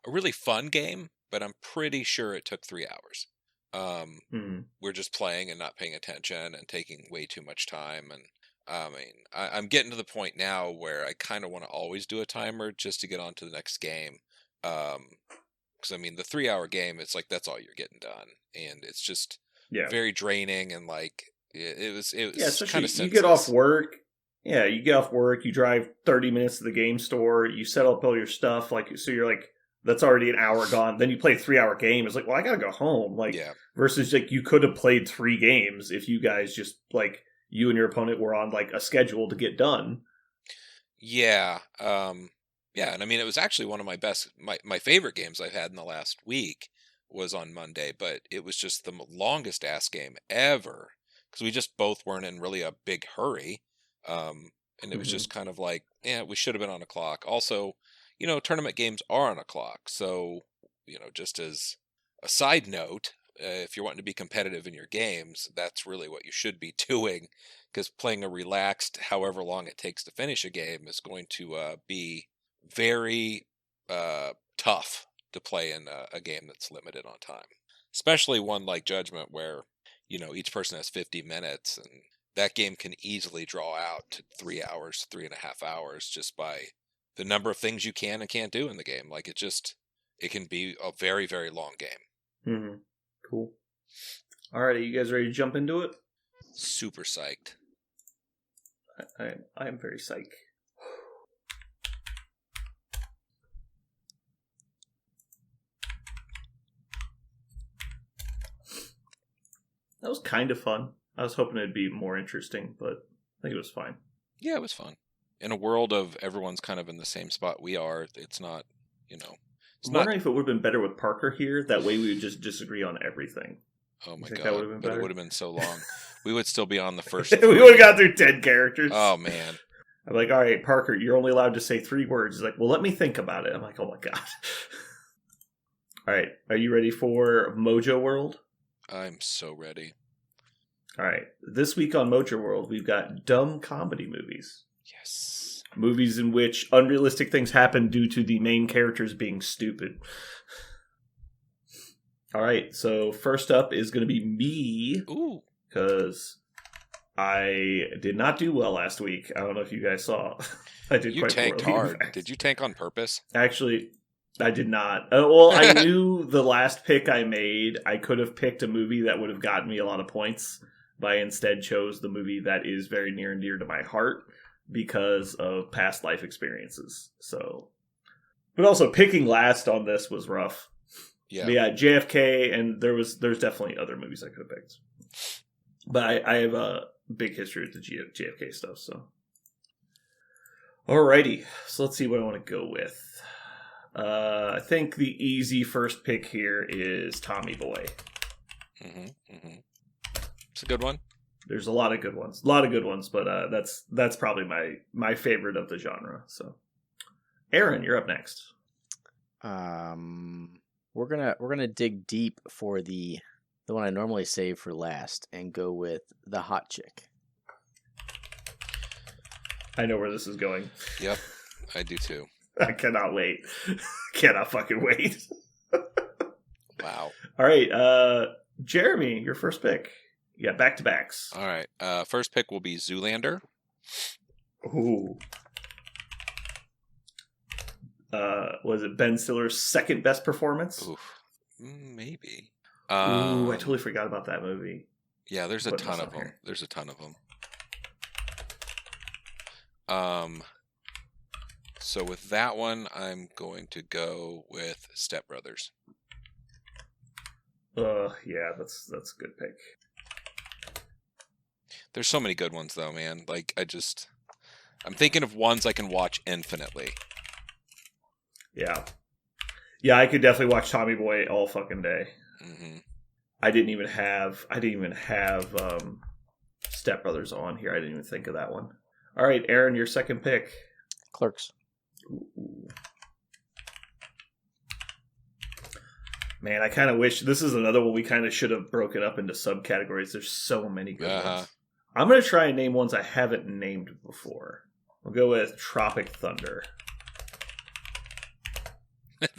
really fun game, but I'm pretty sure it took 3 hours. We're just playing and not paying attention and taking way too much time. And I mean, I'm getting to the point now where I kind of want to always do a timer just to get on to the next game. Because, I mean, the 3-hour game, it's like that's all you're getting done. And it's just very draining, and, like, it was kind of senseless. You get off work. Yeah, you get off work, you drive 30 minutes to the game store, you set up all your stuff, like, so you're like, that's already an hour gone. Then you play a 3-hour game. It's like, well, I gotta go home. Like, versus, like, you could have played 3 games if you guys just, like, you and your opponent were on, like, a schedule to get done. Yeah. Yeah, and I mean, it was actually one of my favorite games I've had in the last week was on Monday, but it was just the longest ass game ever because we just both weren't in really a big hurry. And it was just kind of like, we should have been on a clock. Also, tournament games are on a clock. So, just as a side note, if you're wanting to be competitive in your games, that's really what you should be doing, because playing a relaxed, however long it takes to finish a game is going to be very tough to play in a game that's limited on time, especially one like Judgment where, each person has 50 minutes and that game can easily draw out to 3 hours, 3.5 hours just by the number of things you can and can't do in the game. Like, it can be a very, very long game. Cool. All right, are you guys ready to jump into it? Super psyched. I am very psyched. That was kind of fun. I was hoping it'd be more interesting, but I think it was fine. Yeah, it was fun. In a world of everyone's kind of in the same spot we are, it's not, I'm wondering if it would have been better with Parker here. That way we would just disagree on everything. Oh my God. That would have been better? It would have been so long. We would still be on the first. We would have got through 10 characters. Oh, man. I'm like, all right, Parker, you're only allowed to say 3 words. He's like, well, let me think about it. I'm like, oh my God. All right, are you ready for Mojo World? I'm so ready. All right, this week on Mojo World, we've got dumb comedy movies. Yes. Movies in which unrealistic things happen due to the main characters being stupid. All right, so first up is going to be me. Ooh. Because I did not do well last week. I don't know if you guys saw. I did You quite tanked poorly, hard. Did you tank on purpose? Actually, I did not. Well, I knew the last pick I made, I could have picked a movie that would have gotten me a lot of points, but I instead chose the movie that is very near and dear to my heart because of past life experiences. So, but also picking last on this was rough. Yeah. But yeah, JFK, and there's definitely other movies I could have picked. But I have a big history with the JFK stuff, so. Alrighty, so let's see what I want to go with. I think the easy first pick here is Tommy Boy. It's a good one. There's a lot of good ones, but that's probably my favorite of the genre. So, Aaron, you're up next. We're gonna dig deep for the one I normally save for last and go with the hot chick. I know where this is going. Yep, I do too. I cannot wait. Cannot fucking wait. Wow. All right, Jeremy, your first pick. You got back-to-backs. All right. First pick will be Zoolander. Ooh. Was it Ben Stiller's second best performance? Oof. Maybe. Ooh, I totally forgot about that movie. Yeah, there's a ton of them. Here. There's a ton of them. So with that one, I'm going to go with Stepbrothers. Yeah, that's a good pick. There's so many good ones though, man. Like I'm thinking of ones I can watch infinitely. Yeah, I could definitely watch Tommy Boy all fucking day. Mm-hmm. I didn't even have Step Brothers on here. I didn't even think of that one. All right, Aaron, your second pick. Clerks. Ooh. Man, I kind of wish this is another one we kind of should have broken up into subcategories. There's so many good ones. I'm going to try and name ones I haven't named before. We'll go with Tropic Thunder.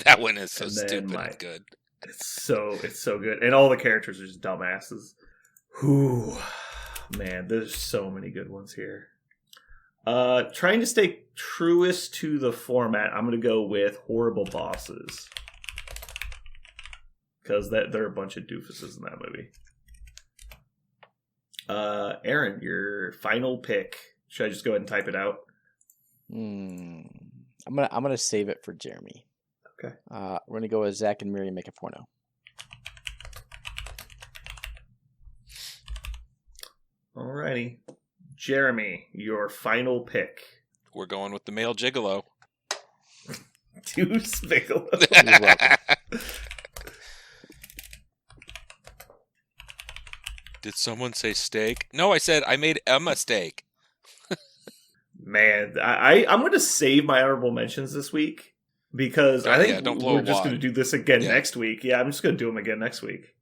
That one is so stupid and good. It's so good. And all the characters are just dumbasses. Whew. Man, there's so many good ones here. Trying to stay truest to the format, I'm going to go with Horrible Bosses. Because there are a bunch of doofuses in that movie. Aaron, your final pick. Should I just go ahead and type it out? I'm gonna save it for Jeremy. Okay. We're gonna go with Zach and Miri make a porno. Alrighty. Jeremy, your final pick. We're going with the male gigolo. Deuce Bigalow. Did someone say steak? No, I said I made a mistake. Man, I'm going to save my honorable mentions this week because I think we're just going to do this again next week. Yeah, I'm just going to do them again next week.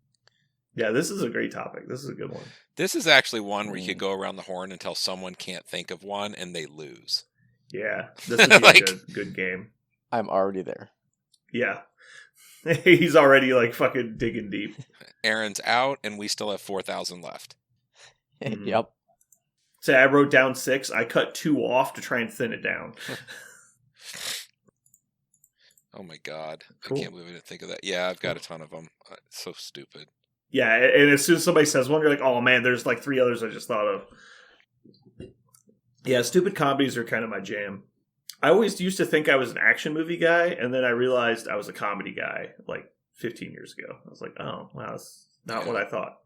Yeah, this is a great topic. This is a good one. This is actually one where you could go around the horn until someone can't think of one and they lose. Yeah, this would be a good game. I'm already there. Yeah. He's already like fucking digging deep. Aaron's out and we still have 4,000 left. Yep. So I wrote down 6. I cut 2 off to try and thin it down. Oh my god. Cool. I can't believe I didn't think of that. Yeah, I've got a ton of them. It's so stupid. Yeah, and as soon as somebody says one, you're like, oh man, there's like 3 others I just thought of. Yeah, stupid comedies are kind of my jam. I always used to think I was an action movie guy, and then I realized I was a comedy guy like 15 years ago. I was like, oh, wow, that's not what I thought.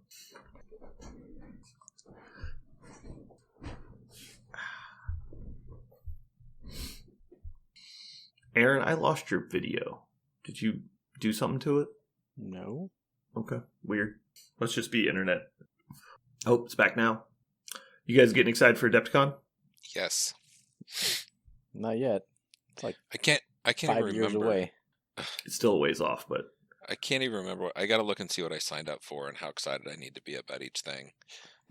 Aaron, I lost your video. Did you do something to it? No. Okay, weird. Let's just be internet. Oh, it's back now. You guys getting excited for Adepticon? Yes. Not yet. It's like I can't 5 even years remember. away. It's still a ways off, but I can't even remember. I got to look and see what I signed up for and how excited I need to be about each thing.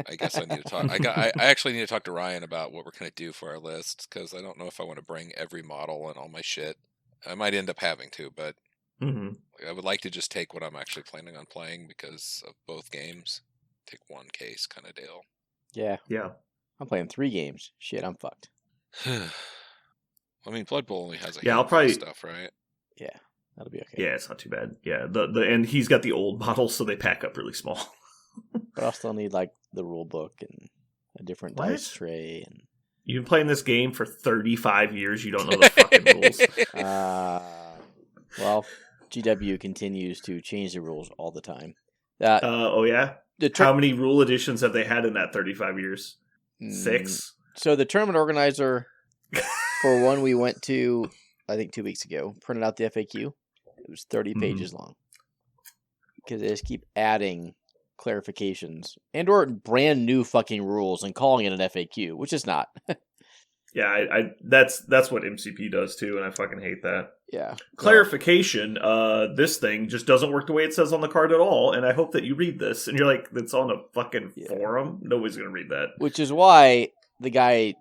I guess I need to talk. I actually need to talk to Ryan about what we're going to do for our list because I don't know if I want to bring every model and all my shit. I might end up having to, but I would like to just take what I'm actually planning on playing because of both games. Take one case kind of deal. Yeah. Yeah. I'm playing 3 games. Shit, I'm fucked. I mean, Blood Bowl only has a I'll handful probably of stuff, right? Yeah, that'll be okay. Yeah, it's not too bad. Yeah, the and he's got the old models, so they pack up really small. But I'll still need like the rule book and a different dice tray. And you've been playing this game for 35 years. You don't know the fucking rules. Well, GW continues to change the rules all the time. Oh yeah. How many rule additions have they had in that 35 years? 6. So the tournament organizer for one we went to, I think 2 weeks ago, printed out the FAQ. It was 30 Mhm. pages long. Because they just keep adding clarifications and or brand new fucking rules and calling it an FAQ, which is not. Yeah, I that's what MCP does too, and I fucking hate that. Yeah. Clarification, this thing just doesn't work the way it says on the card at all, and I hope that you read this. And you're like, it's on a fucking forum? Nobody's gonna read that. Which is why the guy,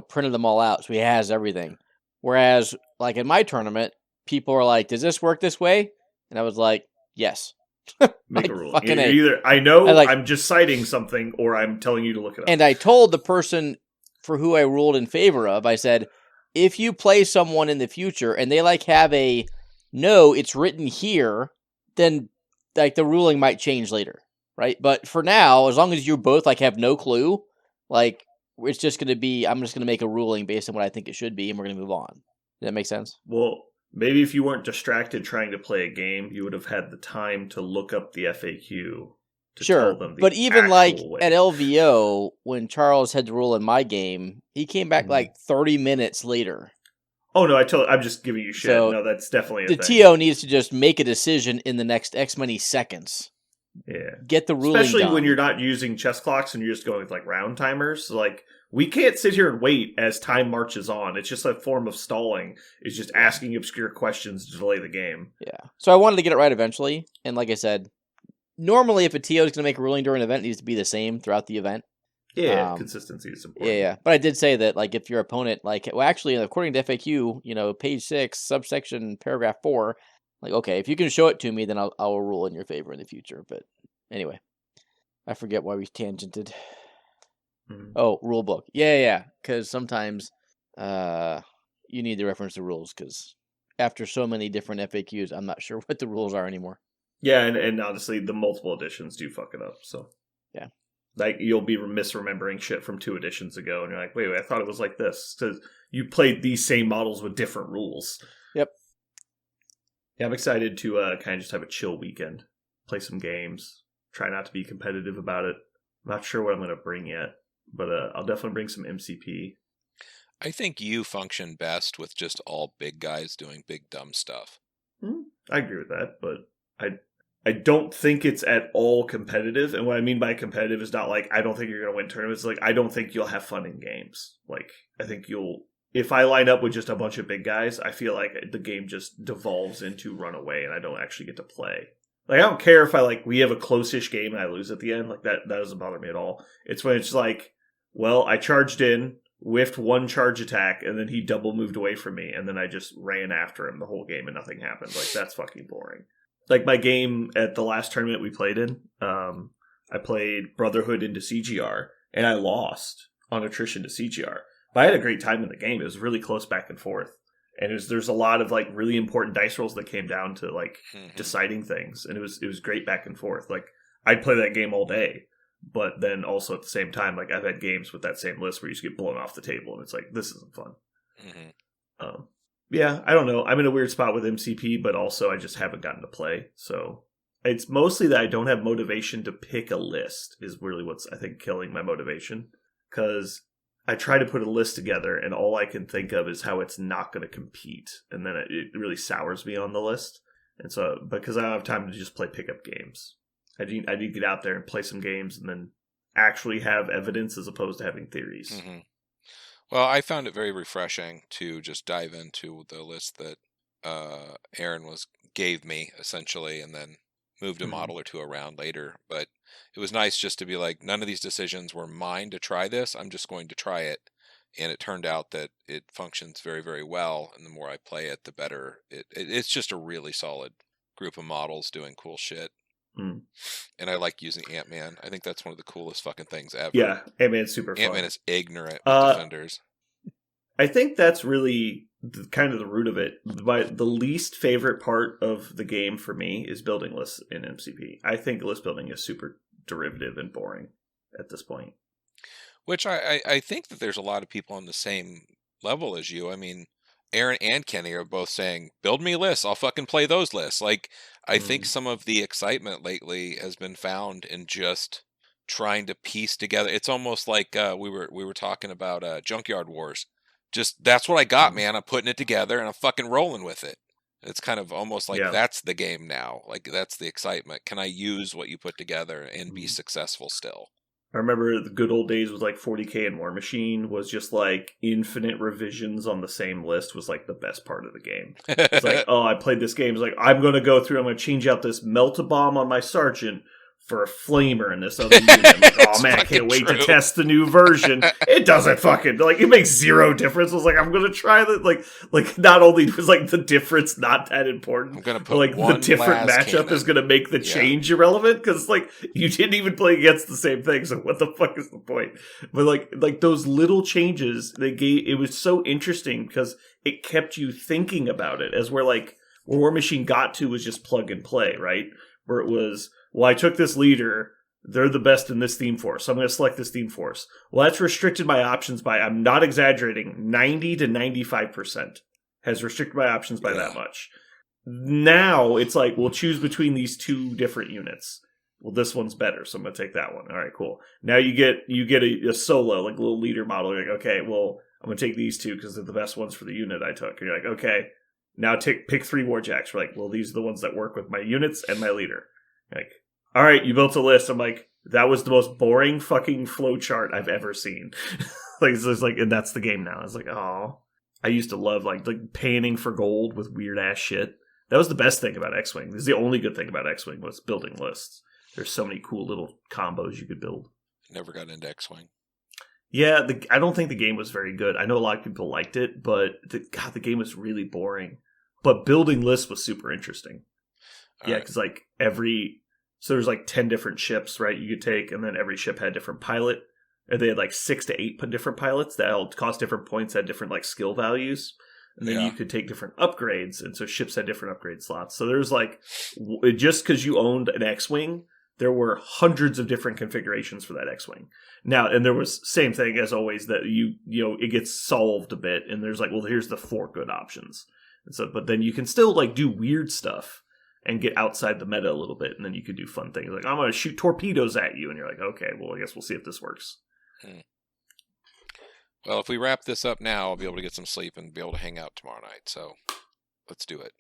printed them all out, so he has everything. Whereas, like in my tournament, people are like, does this work this way? And I was like, yes. Make Like, a rule. fucking You're A. either I know I I'm just citing something, or I'm telling you to look it up. And I told the person for who I ruled in favor of, I said, if you play someone in the future and they have a no, it's written here, then the ruling might change later, right? But for now, as long as you both have no clue, it's just going to be, I'm just going to make a ruling based on what I think it should be, and we're going to move on. Does that make sense? Well, maybe if you weren't distracted trying to play a game, you would have had the time to look up the FAQ. Sure, but even at LVO, when Charles had to rule in my game, he came back 30 minutes later. Oh no, I'm just giving you shit. So no, that's definitely a the thing. TO needs to just make a decision in the next X many seconds. Yeah, get the ruling especially done. when you're not using chess clocks and you're just going with round timers. We can't sit here and wait as time marches on. It's just a form of stalling. It's just asking obscure questions to delay the game. Yeah. So I wanted to get it right eventually, and like I said, normally if a TO is going to make a ruling during an event, it needs to be the same throughout the event. Yeah, consistency is important. Yeah. But I did say that if your opponent, actually, according to FAQ, page 6, subsection paragraph 4, okay, if you can show it to me, then I'll rule in your favor in the future. But anyway, I forget why we tangented. Mm-hmm. Oh, rule book. Yeah. Because sometimes you need to reference the rules, because after so many different FAQs, I'm not sure what the rules are anymore. Yeah, and honestly, the multiple editions do fuck it up. So yeah, you'll be misremembering shit from 2 editions ago, and you're like, wait, I thought it was like this, because you played these same models with different rules. Yep. Yeah, I'm excited to kind of just have a chill weekend, play some games, try not to be competitive about it. I'm not sure what I'm going to bring yet, but I'll definitely bring some MCP. I think you function best with just all big guys doing big dumb stuff. I agree with that, but I don't think it's at all competitive. And what I mean by competitive is not I don't think you're going to win tournaments. I don't think you'll have fun in games. I think if I line up with just a bunch of big guys, I feel like the game just devolves into runaway and I don't actually get to play. I don't care if we have a close-ish game and I lose at the end. That doesn't bother me at all. It's when it's well, I charged in, whiffed one charge attack, and then he double moved away from me, and then I just ran after him the whole game and nothing happened. That's fucking boring. My game at the last tournament we played in, I played Brotherhood into CGR, and I lost on attrition to CGR. But I had a great time in the game. It was really close back and forth. And there's a lot of really important dice rolls that came down to deciding things. And it was great back and forth. I'd play that game all day. But then also at the same time, I've had games with that same list where you just get blown off the table. And it's this isn't fun. Mm-hmm. Yeah, I don't know. I'm in a weird spot with MCP, but also I just haven't gotten to play. So it's mostly that I don't have motivation to pick a list is really what's, I think, killing my motivation. Because I try to put a list together, and all I can think of is how it's not going to compete. And then it really sours me on the list. And so, because I don't have time to just play pickup games. I need to get out there and play some games and then actually have evidence as opposed to having theories. Mm-hmm. Well, I found it very refreshing to just dive into the list that Aaron gave me, essentially, and then moved a model or two around later. But it was nice just to be none of these decisions were mine to try this. I'm just going to try it. And it turned out that it functions very, very well. And the more I play it, the better. It's just a really solid group of models doing cool shit. And I like using Ant-Man. I think that's one of the coolest fucking things ever. Yeah, Ant-Man's super fun. Ant-Man is ignorant with defenders. I think that's really kind of the root of it. The least favorite part of the game for me is building lists in MCP. I think list building is super derivative and boring at this point. Which I think that there's a lot of people on the same level as you. I mean, Aaron and Kenny are both saying, build me lists, I'll fucking play those lists. I think some of the excitement lately has been found in just trying to piece together. It's almost like we were talking about Junkyard Wars just that's what I got, man. I'm putting it together and I'm fucking rolling with it. It's kind of almost like that's the game now. Like that's the excitement. Can I use what you put together and be successful still? I remember the good old days with like 40K and War Machine was just like infinite revisions on the same list was like the best part of the game. It's like, oh, I played this game. It's like, I'm going to go through, I'm going to change out this melt-a-bomb on my sergeant for a flamer in this other unit. I'm like, oh man, I can't wait to test the new version. It doesn't fucking, like, it makes zero difference. I was like, I'm going to try that. Like, not only was like the difference not that important, I'm gonna put but like the different matchup is going to make the change irrelevant because like you didn't even play against the same thing. So what the fuck is the point? But like those little changes they gave, it was so interesting because it kept you thinking about it as where War Machine got to was just plug and play, right? Where it was, well, I took this leader. They're the best in this theme force. So I'm going to select this theme force. Well, that's restricted my options by, I'm not exaggerating, 90 to 95% has restricted my options by that much. Now it's like, we'll choose between these two different units. Well, this one's better, so I'm going to take that one. All right, cool. Now you get a solo, like a little leader model. You're like, okay, well, I'm going to take these two because they're the best ones for the unit I took. And you're like, okay, now pick 3 warjacks. We're like, well, these are the ones that work with my units and my leader. Like, all right, you built a list. I'm like, that was the most boring fucking flowchart I've ever seen. It's like, and that's the game now. I was like, oh, I used to love like panning for gold with weird ass shit. That was the best thing about X-Wing. This is the only good thing about X-Wing was building lists. There's so many cool little combos you could build. Never got into X-Wing. Yeah, I don't think the game was very good. I know a lot of people liked it, but the game was really boring. But building lists was super interesting. Yeah, because so there's like 10 different ships, right, you could take, and then every ship had a different pilot. And they had like 6 to 8 different pilots that all cost different points, had different like skill values. And then you could take different upgrades, and so ships had different upgrade slots. So there's like, just because you owned an X-Wing, there were hundreds of different configurations for that X-Wing. Now, and there was same thing as always that it gets solved a bit, and there's like, well, here's the 4 good options. And so, but then you can still like do weird stuff and get outside the meta a little bit, and then you could do fun things like, I'm going to shoot torpedoes at you, and you're like, okay, well, I guess we'll see if this works. Well, if we wrap this up now, I'll be able to get some sleep and be able to hang out tomorrow night. So let's do it.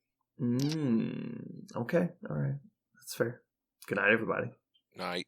Okay. All right. That's fair. Good night, everybody. Night.